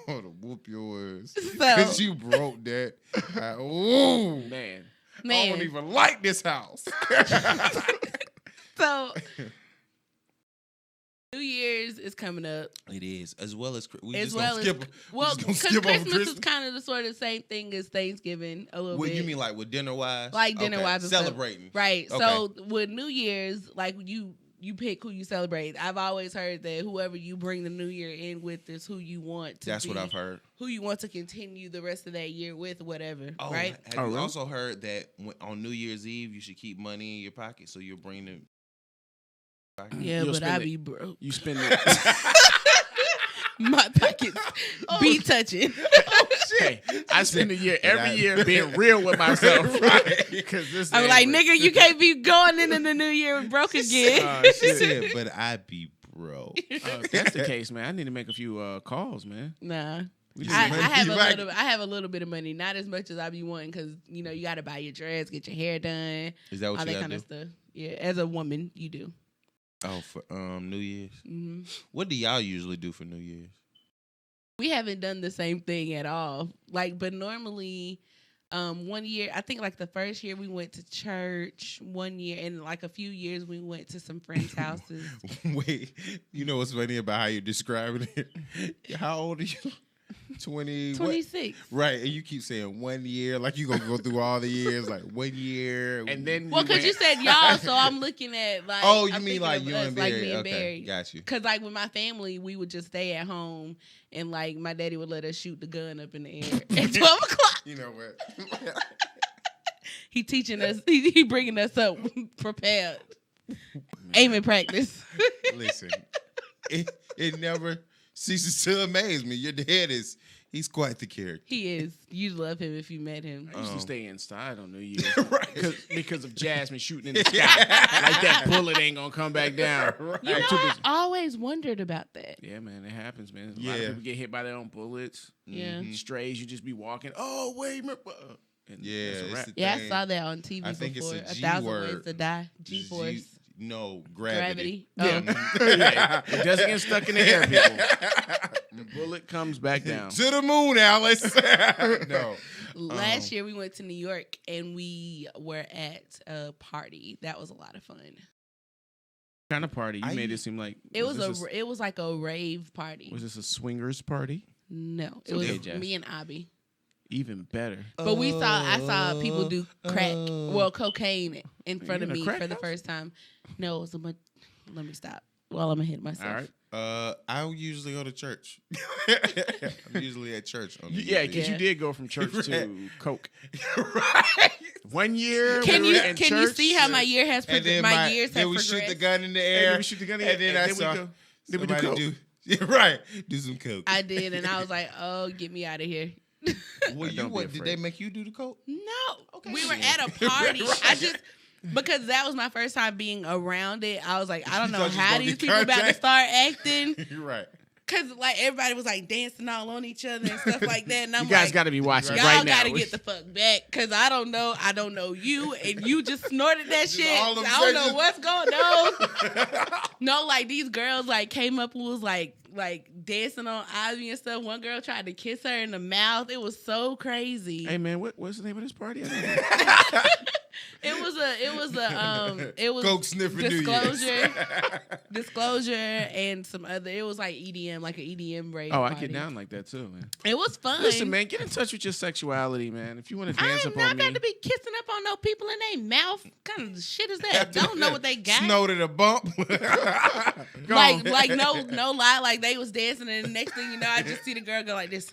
oh, to whoop your ass. Because you broke that. Ooh. Man. I Man. don't even like this house. So, New Year's is coming up. It is. As well as we As just well gonna as, skip. well, just gonna because skip over Christmas is Christmas? kind of the sort of same thing as Thanksgiving a little What bit. you mean, like with dinner wise? Like dinner-wise and stuff. celebrating, Right. Okay. So with New Year's, like you pick who you celebrate. I've always heard that whoever you bring the New Year in with is who you want to That's be, what I've heard. who you want to continue the rest of that year with, whatever. Oh, right? Have Oh, you really? also heard that on New Year's Eve you should keep money in your pocket so you'll bring them? Yeah, You'll but spend I it. be broke. You spend it. My pockets be touching. Hey, I spend a year But every I- year being real with myself. Right. Because this I'm ain't like, real. nigga, you can't be going into the New Year broke again. She said, but I be broke. If that's the case, man, I need to make a few calls, man. Nah. We I just- have a little bit of money, not as much as I be wanting, because you got to buy your dress, get your hair done, Is that what all you that gotta kind do? of stuff. Yeah, as a woman, you do. Oh, for New Year's. Hmm. What do y'all usually do for New Year's? We haven't done the same thing at all. But normally, one year, I think like the first year we went to church. One year, and like a few years we went to some friends' houses. Wait, you know what's funny about how you're describing it? How old are you? 20. what? 26. Right, and you keep saying 1 year, like you gonna go through all the years, like 1 year. And then Well, because you said y'all, so I'm looking at like. Oh, you I'm mean thinking like of you us, and like Barry? me and Okay, Barry. got you. Cause like with my family, we would just stay at home, and like my daddy would let us shoot the gun up in the air at 12 o'clock. You know what? He teaching us, he bringing us up prepared, aiming practice. Listen, it never ceases to amaze me. Your dad he's quite the character. He is. You'd love him if you met him. I used to stay inside on New Year's Right. because of Jasmine shooting in the sky. Like that bullet ain't gonna come back down. Right. You know, too I busy. always wondered about that. Yeah, man, it happens, man. A lot Yeah. of people get hit by their own bullets. Yeah. Mhm. Strays, you just be walking. Oh, wait, and Yeah, that's a it's wrap. the Yeah, I thing. saw that on TV I think it's before. a G 1,000 word. Ways to Die. G-force. No, gravity. Gravity. Yeah. It doesn't get stuck in the air, people. The bullet comes back down. To the moon, Alice. No. Last year we went to New York and we were at a party. That was a lot of fun. Kind of party. You made it seem like It was like a rave party. Was this a swingers party? No, it Okay, was Jess. me and Abby. Even better. But I saw people do crack, cocaine in front of in a me crack for the house? first time. No, it was let me stop. Well, I'm gonna hit myself. All right. I usually go to church. I'm usually at church. On New Yeah, Year's because Yeah. you did go from church to coke. Eve. Right. 1 year. Can we you were in can you church, see how my year has And then my years then have we progressed? shoot the gun in the And air. then we shoot the gun in the and then air, I and saw then we do somebody coke. Yeah, right. Do some coke. I did, and I was like, "Oh, get me out of here." Well, Don't be did they afraid. make you do the coke? No, Okay. we were at a party. Right. I just because that was my first time being around it. I was like, I don't You know thought you was how gonna these get people about to contact? start acting. You're right. Cause like everybody was like dancing all on each other and stuff like that. And I'm You guys like, got to be watching y'all right now. gotta get the fuck back, cause I don't know you, and you just snorted that shit. all them I don't know seconds. what's going on. No, like these girls like came up and was like dancing on Ivy and stuff. One girl tried to kiss her in the mouth. It was so crazy. Hey man, what's the name of this party? It was Coke sniffing New Year's. disclosure, and some other. It was like EDM, like an EDM rave. Oh, I party. get down like that too, man. It was fun. Listen, man, get in touch with your sexuality, man. If you want to I dance am up not on me, got to be kissing up on no people in their mouth. What kind of shit is that? Don't know what they got. Snorted a bump. Like no lie, like they was dancing, and the next thing you know, I just see the girl go like this,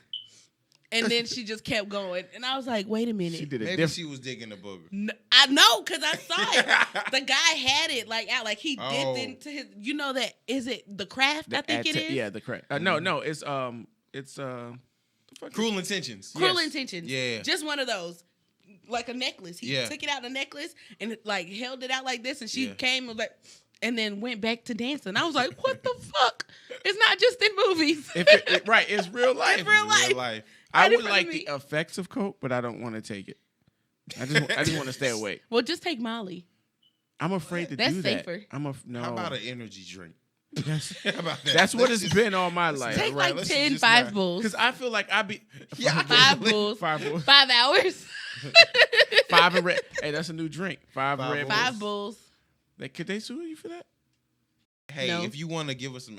and then she just kept going, and I was like, wait a minute. she did it Maybe different. she was digging a booger. I know, cause I saw it. The guy had it like out, like he Oh. dipped into his. You know that is it the craft? I think it is. Yeah, the craft. No, it's Cruel Intentions. Cruel yes. Intentions. Yeah. Just one of those. Like a necklace. He Yeah. took it out the necklace and like held it out like this, and she Yeah. came and was like, and then went back to dancing. I was like, what the fuck? It's not just in movies. Right, it's real life. It's real life. Real life. I Right in would front of like me. the effects of coke, but I don't want to take it. I just want to stay awake. Well, just take Molly. I'm afraid to That's do safer. that. No. How about an energy drink? That's, How about that? that's what Let's it's just- been all my life. Take right, like let's 10 just five not- bulls. Because I feel like I be Yeah, Five bulls. 5 bulls. 5 hours. 5 and red. Hey, that's a new drink. 5 Five red bulls. 5 bulls. Could they sue you for that? Hey, No. if you want to give us some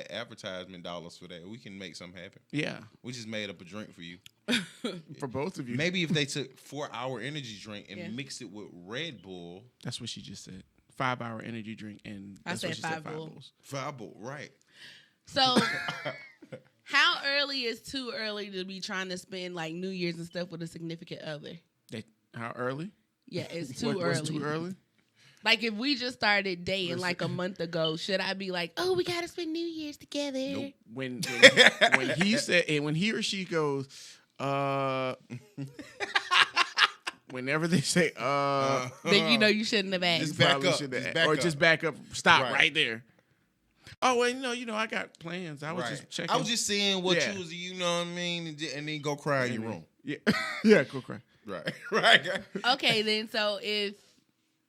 advertisement dollars for that, we can make something happen. Yeah, We just made up a drink for you. for both of you. Maybe if they took 4-hour energy drink and Yeah. mixed it with Red Bull, That's what she just said. 5-hour energy drink, and I that's said what she 5 5 bull. bulls. 5 Bull, right? So, how early is too early to be trying to spend like New Year's and stuff with a significant other? How early? Yeah, it's too What's early. too early? Like if we just started dating like a month ago, should I be like, oh, we gotta spend New Year's together? Nope. When he said, and when he or she goes, whenever they say, Then you know you shouldn't have asked. Just back probably up. should Just have- back or up. just back up. Stop Right. right there. Oh well, I got plans. I was Right. just checking. I was just seeing what Yeah. you was, you know what I mean, and then go cry in your room. Yeah, yeah, cool cry. Right, right. Okay, then so if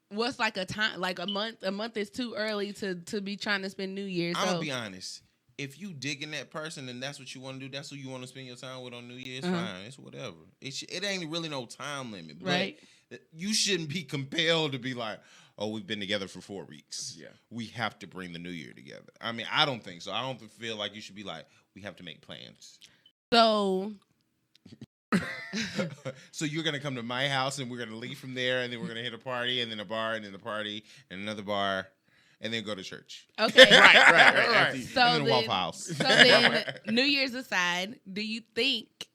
what's like a time, like a month is too early to be trying to spend New Year's. I'm So gonna be honest. If you digging that person and that's what you want to do, that's who you want to spend your time with on New Year's, fine. It's whatever. It ain't really no time limit, but Right. you shouldn't be compelled to be like, oh, we've been together for 4 weeks. Yeah. We have to bring the New Year together. I mean, I don't think so. I don't feel like you should be like, we have to make plans. so So you're gonna come to my house and we're gonna leave from there, and then we're gonna hit a party, and then a bar, and then a party, and another bar, and then go to church. okay, Right. After you- So and then then, Waffle House. so then, New Year's aside, do you think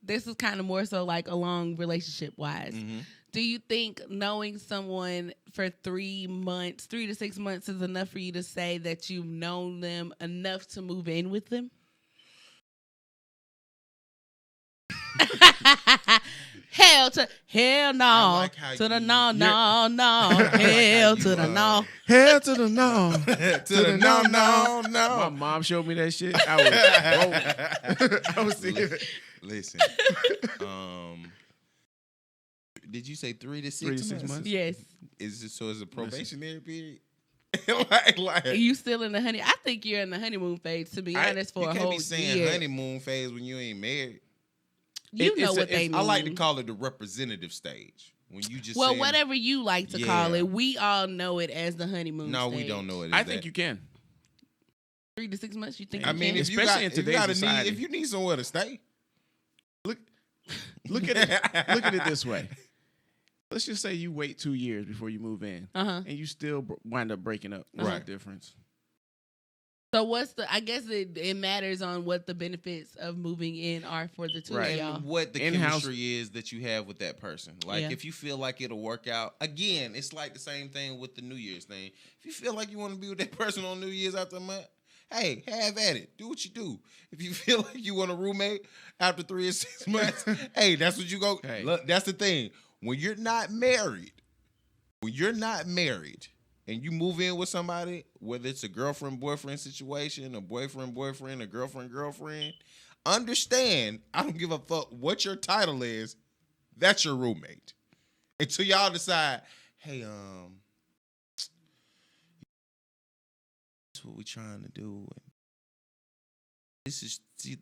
this is kind of more so like along relationship wise? Mm-hmm. Do you think knowing someone for 3 to 6 months is enough for you to say that you've known them enough to move in with them? Hell no. I like how To the you- no, hell to the no. Hell to the no. To the no. My mom showed me that shit. I was rolling. I was thinking, Listen. Did you say 3 to 6 3 to 6 months? months? Yes. Is it so? Is a probationary period? Are you still in the honey? I think you're in the honeymoon phase, to be honest, for you a can't whole be saying year. honeymoon phase when you ain't married. You know what they mean. I like to call it the representative stage. When you just Well, saying, whatever you like to call Yeah. it, we all know it as the honeymoon No, stage. we don't know it. I think you can. 3 to 6 months, you think I you mean, can? if you Especially got, in if you today's got a society. need, if you need somewhere to stay, Look at it. Look at it this way. Let's just say you wait 2 years before you move in, and you still wind up breaking up. What's Right. the difference? So what's the? I guess it matters on what the benefits of moving in are for the two Right. of y'all. and what the In-house- chemistry is that you have with that person. Like, Yeah. if you feel like it'll work out, again, it's like the same thing with the New Year's thing. If you feel like you want to be with that person on New Year's after a month, hey, have at it. Do what you do. If you feel like you want a roommate after 3 or 6 months, hey, that's what you go. Hey. Look, that's the thing. When you're not married, and you move in with somebody, whether it's a girlfriend-boyfriend situation, a boyfriend-boyfriend, a girlfriend-girlfriend, understand, I don't give a fuck what your title is, that's your roommate. Until y'all decide, hey, that's what we trying to do.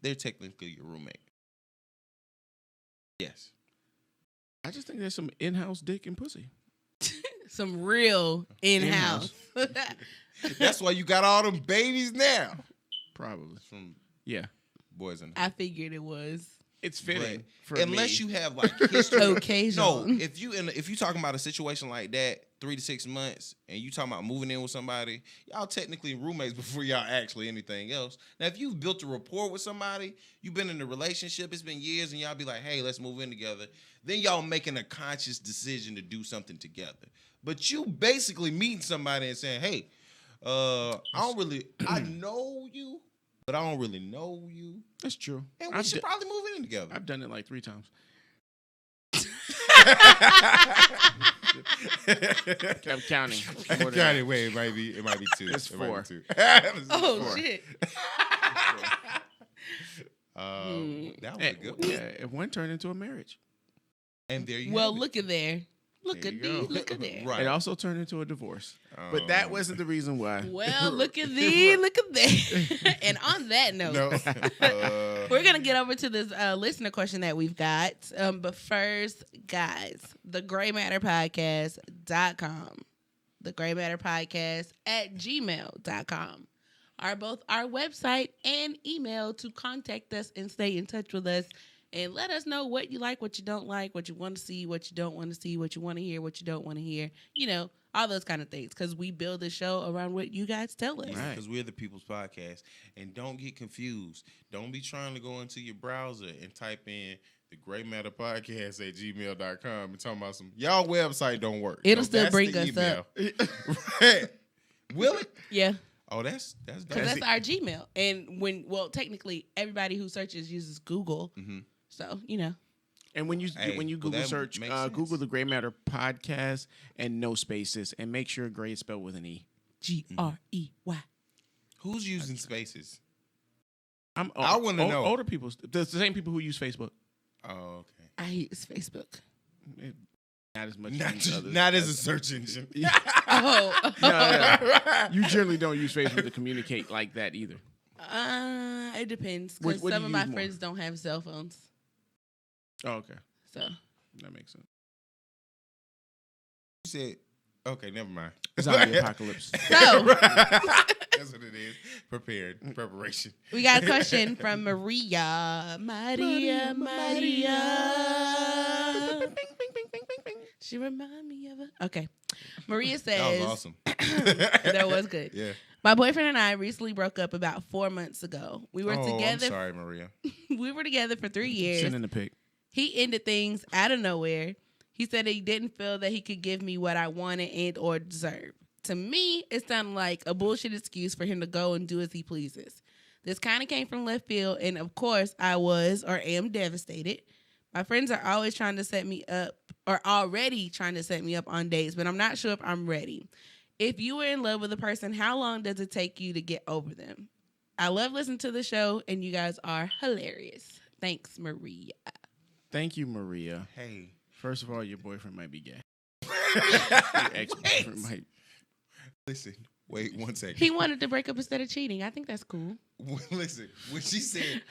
They're technically your roommate. Yes. I just think there's some in-house dick and pussy. Some real in-house. That's why you got all them babies now. Probably. From Yeah. boys in the I figured it was. It's fitting for unless me. you have like history. Occasional. No, if you talking about a situation like that, 3 to 6 months, and you talking about moving in with somebody, y'all technically roommates before y'all actually anything else. Now, if you've built a rapport with somebody, you've been in a relationship, it's been years, and y'all be like, hey, let's move in together. Then y'all making a conscious decision to do something together. But you basically meeting somebody and saying, hey, I know you, but I don't really know you. That's true. And we should probably move in together. I've done it like 3 times. I'm counting. Wait, it might be 2. It's 4. Oh, 4. shit. That was a good one. Yeah, if one turned into a marriage. And there you Well, have it. look at there. Look There at you thee. go. Look at there. Right. It also turned into a divorce. But that wasn't the reason why. Well, look at thee. Look at there. And on that note, No. we're going to get over to this listener question that we've got. But first, guys, the graymatterpodcast.com, the graymatterpodcast at gmail.com are both our website and email to contact us and stay in touch with us. And let us know what you like, what you don't like, what you want to see, what you don't want to see, what you want to hear, what you don't want to hear. You know, all those kind of things. Because we build the show around what you guys tell us. Right. Because we're the People's Podcast. And don't get confused. Don't be trying to go into your browser and type in the Gray Matter Podcast at gmail.com and talking about some, y'all website don't work. It'll No, still that's bring the us email. up. Right. Will it? Yeah. Oh, that's Because that's our Gmail. And technically, everybody who searches uses Google. Mm-hmm. So, you know. And when you Google that search, makes sense. Google the Gray Matter Podcast and no spaces, and make sure Gray is spelled with an E. Grey. Who's using spaces? I want to know. Older people, the same people who use Facebook. Oh, okay. I use Facebook. Not as much. Not as a search engine. Oh. No. You generally don't use Facebook to communicate like that either. It depends. Because What do some you of my use more? friends don't have cell phones. Oh, okay. So. That makes sense. You said, okay, never mind. Zombie apocalypse. So, That's what it is. Preparation. we got a question from Maria. She remind me of a... Okay. Maria says... That was awesome. That was good. Yeah. My boyfriend and I recently broke up about 4 months ago. We were together. I'm sorry, Maria. We were together for 3 years. Send in the pic. He ended things out of nowhere. He said he didn't feel that he could give me what I wanted and or deserved. To me, it sounded like a bullshit excuse for him to go and do as he pleases. This kind of came from left field, and of course, I was or am devastated. My friends are always trying to set me up, or already trying to set me up on dates, but I'm not sure if I'm ready. If you were in love with a person, how long does it take you to get over them? I love listening to the show, and you guys are hilarious. Thanks, Maria. Thank you, Maria. Hey. First of all, your boyfriend might be gay. Your ex-boyfriend might. Listen, wait 1 second. He wanted to break up instead of cheating. I think that's cool. Listen, when she said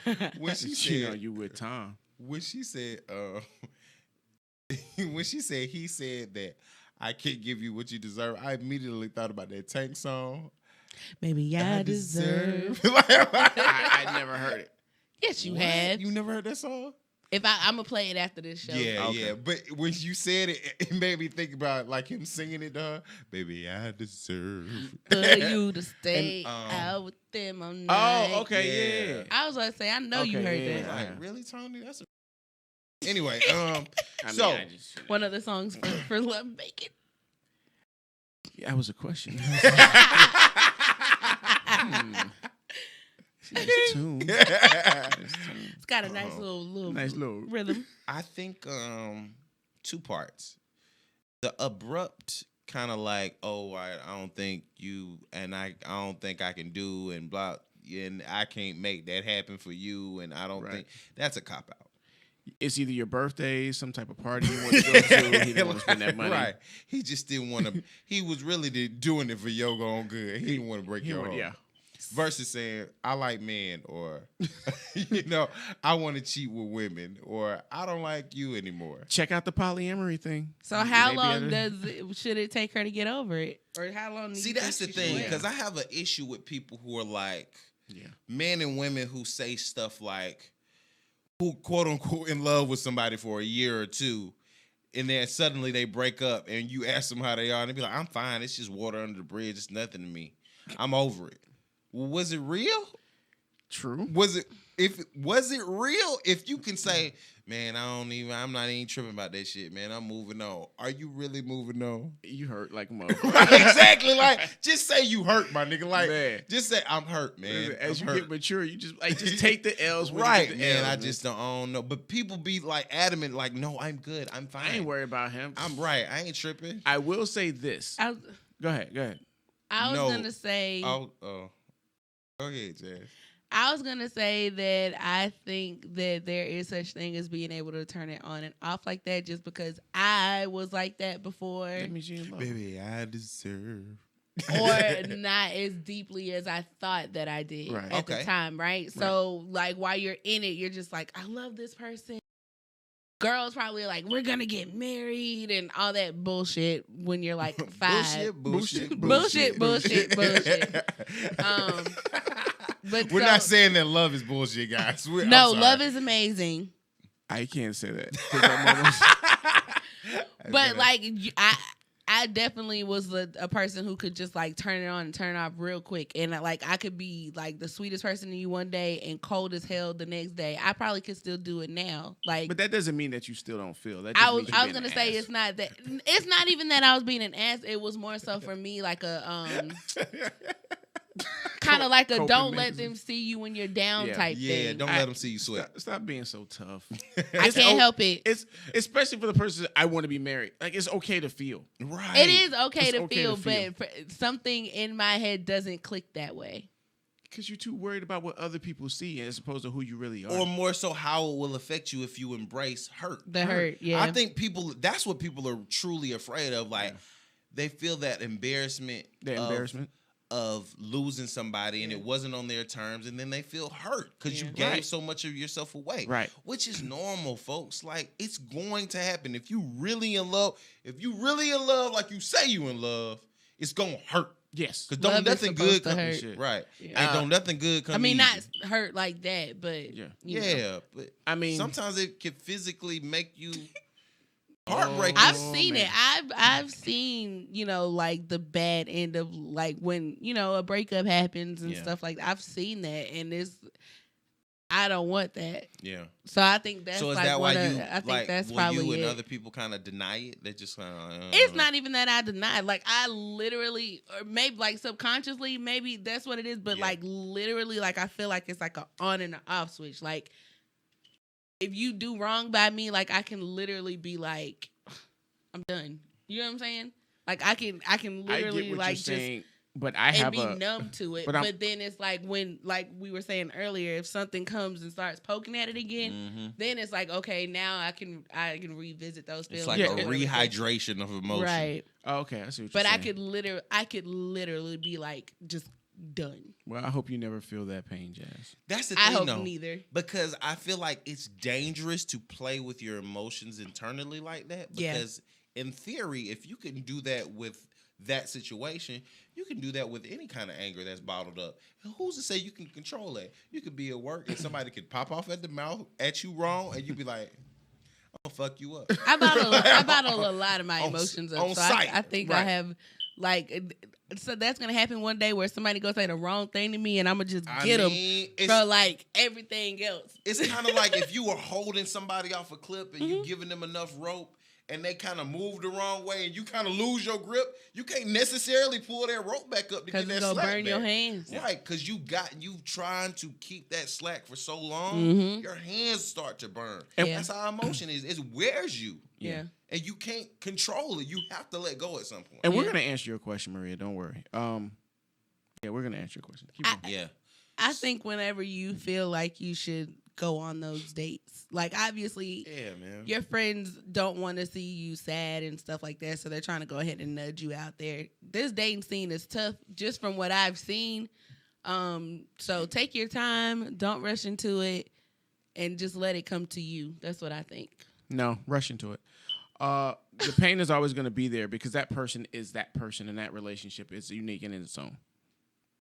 cheat on you with Tom. when she said he said that I can't give you what you deserve, I immediately thought about that Tank song. Maybe I deserve. I never heard it. Yes, you What? have. You never heard that song? If I'm gonna play it after this show. Yeah, Okay. yeah. But when you said it, it made me think about like him singing it to her. Baby, I deserve For you to stay And, out with them all night. Oh, okay, yeah. I was gonna say, I know you heard Okay, that. yeah. like, really, Tony? That's a anyway. I So- One of the songs for Love Bacon. That was a question. Nice tune. It's got a nice little Nice little rhythm. I think 2 parts. The abrupt kind of like, oh, I don't think you, and I don't think I can do, and blah, and I can't make that happen for you, and I don't think that's a cop out. It's either your birthday, some type of party you want to go to. He didn't want to spend that money. Right. He just didn't want to. He was really doing it for yoga on good. He didn't want to break your heart. Yeah. Versus saying, I like men, or, I want to cheat with women, or I don't like you anymore. Check out the polyamory thing. So how long should it take her to get over it? Or how long? See, that's the thing, because I have an issue with people who are like, men and women who say stuff like, who quote unquote in love with somebody for a year or two, and then suddenly they break up, and you ask them how they are, and they be like, I'm fine. It's just water under the bridge. It's nothing to me. I'm over it. Well, was it real? True. Was it real? If you can say, man, I'm not even tripping about that shit, man. I'm moving on. Are you really moving on? You hurt like a motherfucker. Exactly. Like, just say you hurt, my nigga. Like, man. Just say I'm hurt, man. As you get mature, you just take the L's. Right, the man. L's, I just don't know. But people be like adamant, like, no, I'm good. I'm fine. I ain't worried about him. I'm right. I ain't tripping. I will say this. Go ahead. I was gonna say. Go ahead, Jazz. I was gonna say that I think that there is such thing as being able to turn it on and off like that, just because I was like that before. That means you in love. Baby, I deserve. Or not as deeply as I thought that I did at the time, right? So, like, while you're in it, you're just like, I love this person. Girls probably like, we're gonna get married and all that bullshit when you're like 5. Bullshit. But we're not saying that love is bullshit, guys. No, love is amazing. I can't say that. 'Cause I'm almost... But like, I definitely was a person who could just like turn it on and turn it off real quick, and like I could be like the sweetest person to you one day and cold as hell the next day. I probably could still do it now. Like, but that doesn't mean that you still don't feel. That I was gonna say it's not that. It's not even that I was being an ass. It was more so for me like a kind of like a don't let them see you when you're down type thing. Yeah, don't let them see you sweat. Stop being so tough. I can't help it. It's especially for the person I want to be married. Like, it's okay to feel. Right. It is okay to feel, but something in my head doesn't click that way. Because you're too worried about what other people see as opposed to who you really are. Or more so how it will affect you if you embrace hurt. The hurt, yeah. I think that's what people are truly afraid of. Like, they feel that embarrassment. Of losing somebody and it wasn't on their terms, and then they feel hurt because you gave so much of yourself away. Right. Which is normal, folks. Like, it's going to happen. If you really in love like you say you in love, it's gonna hurt. Yes. Because don't nothing good come hurt. shit. Right. And don't nothing good come easy. Not hurt like that, but but I mean, sometimes it can physically make you heartbreaking. I've seen it. I've seen, like the bad end of like when, a breakup happens and stuff like that. I've seen that, and I don't want that. Yeah. So I think that's so is like that why you I think like, that's will probably you and it. other people kind of deny it? They just kind of It's not even that I deny it. Like, I literally, or maybe like subconsciously, maybe that's what it is, but like literally, like I feel like it's like an on and an off switch. Like, if you do wrong by me, like I can literally be like, I'm done. You know what I'm saying? Like I can literally like just saying, but I have be numb to it. But then it's like when, like we were saying earlier, if something comes and starts poking at it again, then it's like, okay, now I can revisit those feelings. It's like a rehydration of emotion. Right. Oh, okay, I see what but you're saying. I could literally be like just done. Well, I hope you never feel that pain, Jazz. That's the thing, I hope though, neither. Because I feel like it's dangerous to play with your emotions internally like that. Because in theory, if you can do that with that situation, you can do that with any kind of anger that's bottled up. And who's to say you can control that? You could be at work and somebody could pop off at the mouth at you wrong, and you'd be like, I'm gonna fuck you up. I bottle a lot of my emotions up. So I think I have, like, so that's gonna happen one day where somebody goes say the wrong thing to me, and I'm gonna just get them for like everything else. It's kind of like if you were holding somebody off a cliff and you giving them enough rope, and they kind of move the wrong way and you kind of lose your grip, you can't necessarily pull that rope back up to get that it's gonna slack burn back. your hands. Right, because you trying to keep that slack for so long, your hands start to burn. And that's how emotion is. It wears you. Yeah. And you can't control it. You have to let go at some point. And we're gonna answer your question, Maria. Don't worry. Yeah, we're gonna answer your question. Keep going. I think whenever you feel like you should go on those dates, like obviously, man, your friends don't want to see you sad and stuff like that, so they're trying to go ahead and nudge you out there. This dating scene is tough, just from what I've seen. So take your time, don't rush into it, and just let it come to you. That's what I think. No, rush into it. The pain is always going to be there because that person is that person, and that relationship is unique in its own.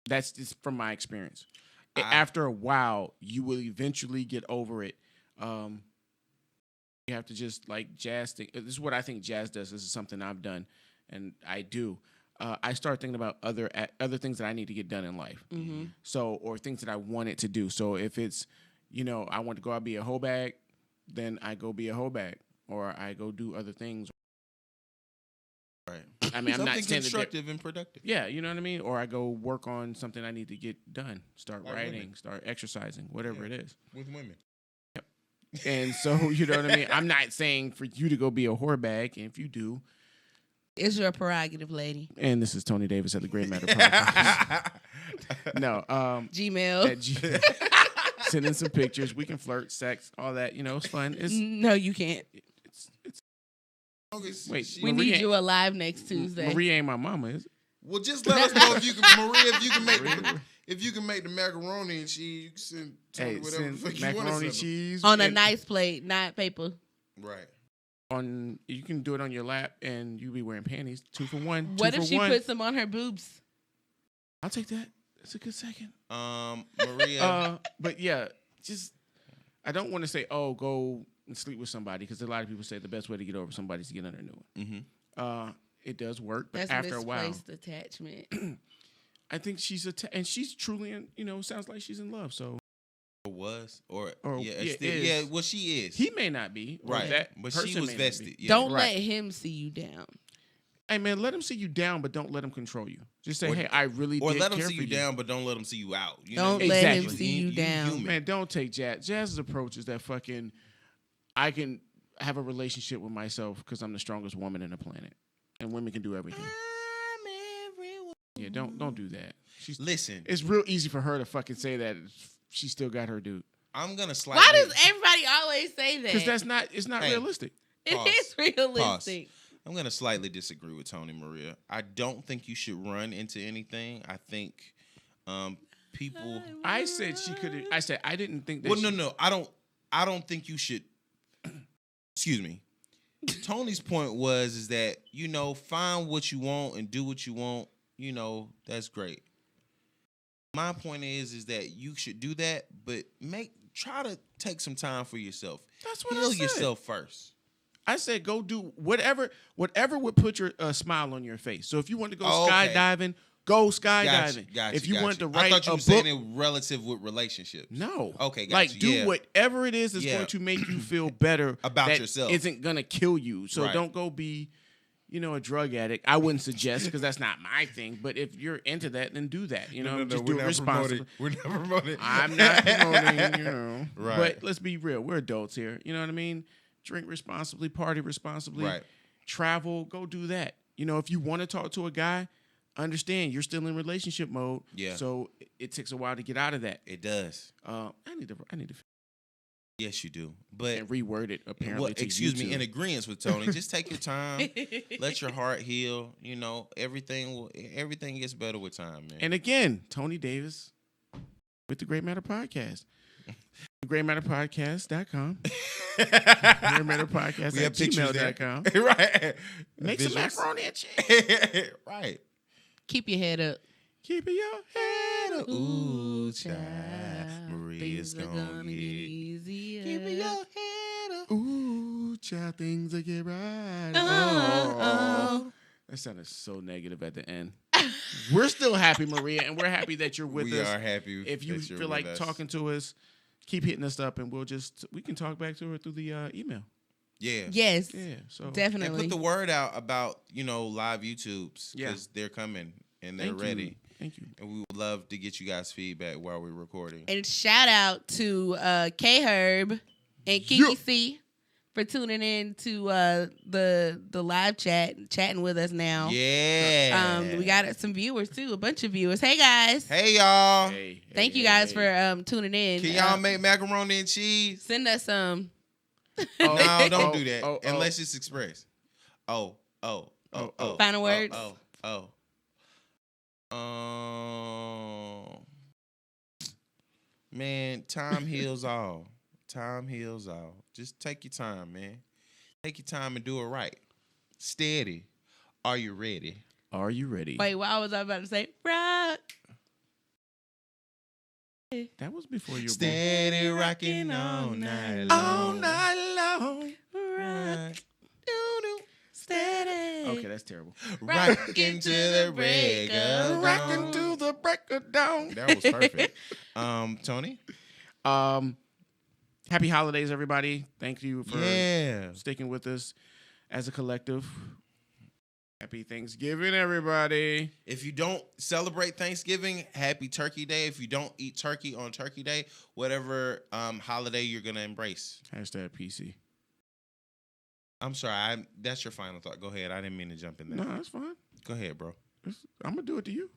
That's just from my experience. After a while, you will eventually get over it. You have to just like Jazz think. This is what I think Jazz does. This is something I've done, and I do. I start thinking about other things that I need to get done in life. So, or things that I wanted to do. So if it's, I want to go out be a hoe bag, then I go be a hoe bag, or I go do other things. Right. I mean, I'm not saying constructive and productive. Yeah, you know what I mean? Or I go work on something I need to get done. Start like writing, women. Start exercising, whatever it is. With women. Yep. And so, you know what I mean? I'm not saying for you to go be a whore bag. And if you do. It's your prerogative, lady. And this is Tony Davis at the Great Matter Podcast. No. Gmail. Send in some pictures. We can flirt, sex, all that. It's fun. No, you can't. Wait, we need you alive next Tuesday. Maria ain't my mama, is it? Well, just let us know if you can, Maria. If you can make the macaroni and cheese, you can send Tony whatever the fuck you want to macaroni send cheese on a nice plate, not paper. Right. You can do it on your lap, and you be wearing panties. 2 for 1. What if she puts them on her boobs? I'll take that. That's a good second. Maria. But yeah, just I don't want to say, go and sleep with somebody, because a lot of people say the best way to get over somebody is to get under new one. It does work, but that's after a while, misplaced attachment. I think she's and she's truly, sounds like she's in love. So, well, she is. He may not be, right? But she was vested. Yeah. Don't let him see you down. Hey man, let him see you down, but don't let him control you. Just say, hey, I really did care for you. Or let him see you down, but don't let him see you out. Don't let him see you down. Man, don't take Jazz's approach is that fucking. I can have a relationship with myself because I'm the strongest woman in the planet, and women can do everything. Yeah, don't do that. Listen, it's real easy for her to fucking say that. She still got her dude. I'm gonna slightly. Why does everybody always say that? Because it's not realistic. It is realistic. Pause. I'm gonna slightly disagree with Tony Maria. I don't think you should run into anything. I think people. I said she could. I said I didn't think that. Well, no. I don't think you should. Excuse me. Tony's point is that, find what you want and do what you want. That's great. My point is that you should do that, but try to take some time for yourself. That's what Heal I said. yourself first. I said go do whatever would put your smile on your face. So if you want to go skydiving, go skydiving. Gotcha, if you want to write I thought you a were book, saying it relative with relationships. No. Okay, gotcha. Like do whatever it is that's going to make you feel better about yourself. Isn't gonna kill you. So don't go be, a drug addict. I wouldn't suggest because that's not my thing. But if you're into that, then do that. Just do it responsibly. We're not promoting. I'm not promoting. Right. But let's be real. We're adults here. You know what I mean? Drink responsibly, party responsibly, travel, go do that. If you want to talk to a guy, understand you're still in relationship mode. Yeah. So it takes a while to get out of that. It does. I need to. Yes, you do. But and reword it apparently. Excuse me. In agreement with Tony, just take your time. Let your heart heal. Everything gets better with time, man. And again, Tony Davis with the Great Matter Podcast. GreatMatterPodcast.com. GreatMatterPodcast at gmail.com. Right. Make some macaroni and cheese. Right. Keep your head up. Keep your head up. Ooh, child. Maria's gonna get easier. Keep your head up. Ooh, child, things will get right. That sounded so negative at the end. We're still happy, Maria, and we're happy that you're with us. We are happy. If you feel like talking to us, keep hitting us up, and we can talk back to her through the email. Yeah. Yes. Yeah. So Definitely. And put the word out about, live YouTubes Yeah. because they're coming and they're Thank you. ready. Thank you. And we would love to get you guys feedback while we're recording. And shout out to K Herb and Kiki C for tuning in to the live chatting with us now. Yeah. We got some viewers too, a bunch of viewers. Hey guys. Hey y'all. Hey, Thank you guys for tuning in. Can y'all make macaroni and cheese? Send us some. No, don't do that. Unless it's express. Oh. Final words. Man, time heals all. Time heals all. Just take your time, man. Take your time and do it right. Steady. Are you ready? Are you ready? Wait, what was I about to say? Rock. That was before you were Steady rocking all night long. All night long. Rock. Steady. Okay, that's terrible. Rocking to the break of dawn. Rocking to the break of dawn. That was perfect. Tony? Happy holidays, everybody. Thank you for Yeah. sticking with us as a collective. Happy Thanksgiving, everybody. If you don't celebrate Thanksgiving, happy Turkey Day. If you don't eat turkey on Turkey Day, whatever holiday you're going to embrace. Hashtag PC. I'm sorry. That's your final thought. Go ahead. I didn't mean to jump in there. No, that's fine. Go ahead, bro. I'm going to do it to you.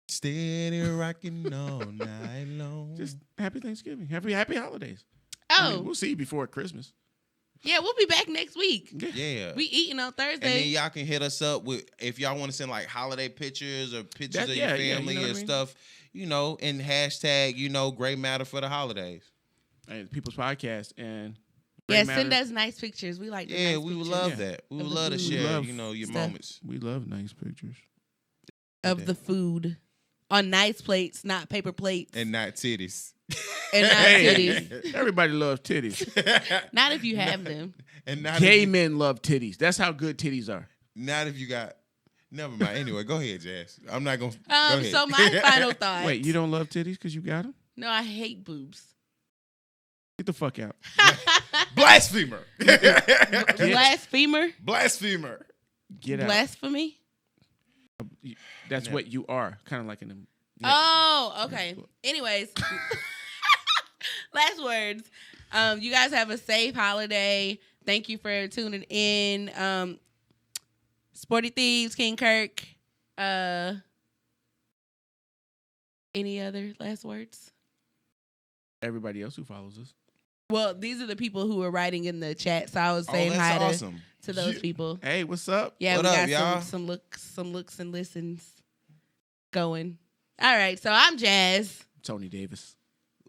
Steady rocking all night long. Just happy Thanksgiving. Happy holidays. Oh. I mean, we'll see you before Christmas. Yeah, we'll be back next week. Yeah. We eating on Thursday. And then y'all can hit us up with if y'all want to send like holiday pictures or pictures of your family you know and stuff, and hashtag, Gray Matter for the holidays. And People's Podcast and yeah, Gray send Matter. us nice pictures. We like the Yeah, nice we would pictures love Yeah. that. We Of would the love to food. share, Love your stuff. moments. We love nice pictures. of the food on nice plates, not paper plates, And not titties. and not titties. Everybody loves titties. Not if you have them. And not Gay if you, men love titties. That's how good titties are. not if you got. Never mind. Anyway, go ahead, Jazz. I'm not gonna. Go ahead. So my final thought. Wait, you don't love titties because you got them? No, I hate boobs. Get the fuck out. Blasphemer. Blasphemer. Blasphemer. Get out. Blasphemy. That's No. what you are. Kind of like an. Oh, okay. Anyways, last words. You guys have a safe holiday. Thank you for tuning in. Sporty Thieves, King Kirk. Any other last words? Everybody else who follows us. Well, these are the people who were writing in the chat, so I was Oh, saying that's hi awesome. to those people. Hey, what's up? Yeah, What we up, got y'all? some looks and listens going. All right, so I'm Jazz. Tony Davis.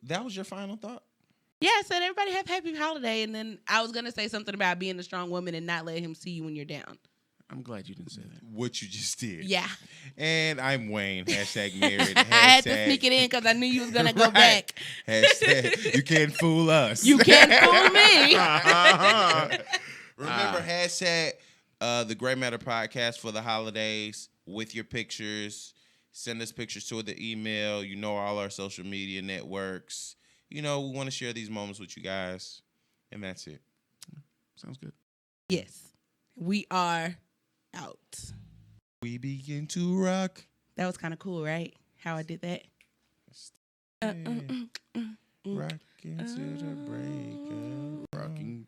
That was your final thought? Yeah, I said everybody have happy holiday, and then I was gonna say something about being a strong woman and not let him see you when you're down. I'm glad you didn't say that. What you just did. Yeah, And I'm Wayne. Hashtag married. I had to sneak it in because I knew you was gonna go Right. back. Hashtag you can't fool us. You can't fool me. Remember hashtag the Gray Matter Podcast for the holidays with your pictures. Send us pictures to the email. All our social media networks. We want to share these moments with you guys. And that's it. Sounds good. Yes, we are out. We begin to rock. That was kind of cool, right? How I did that. Rock into the break of Rocking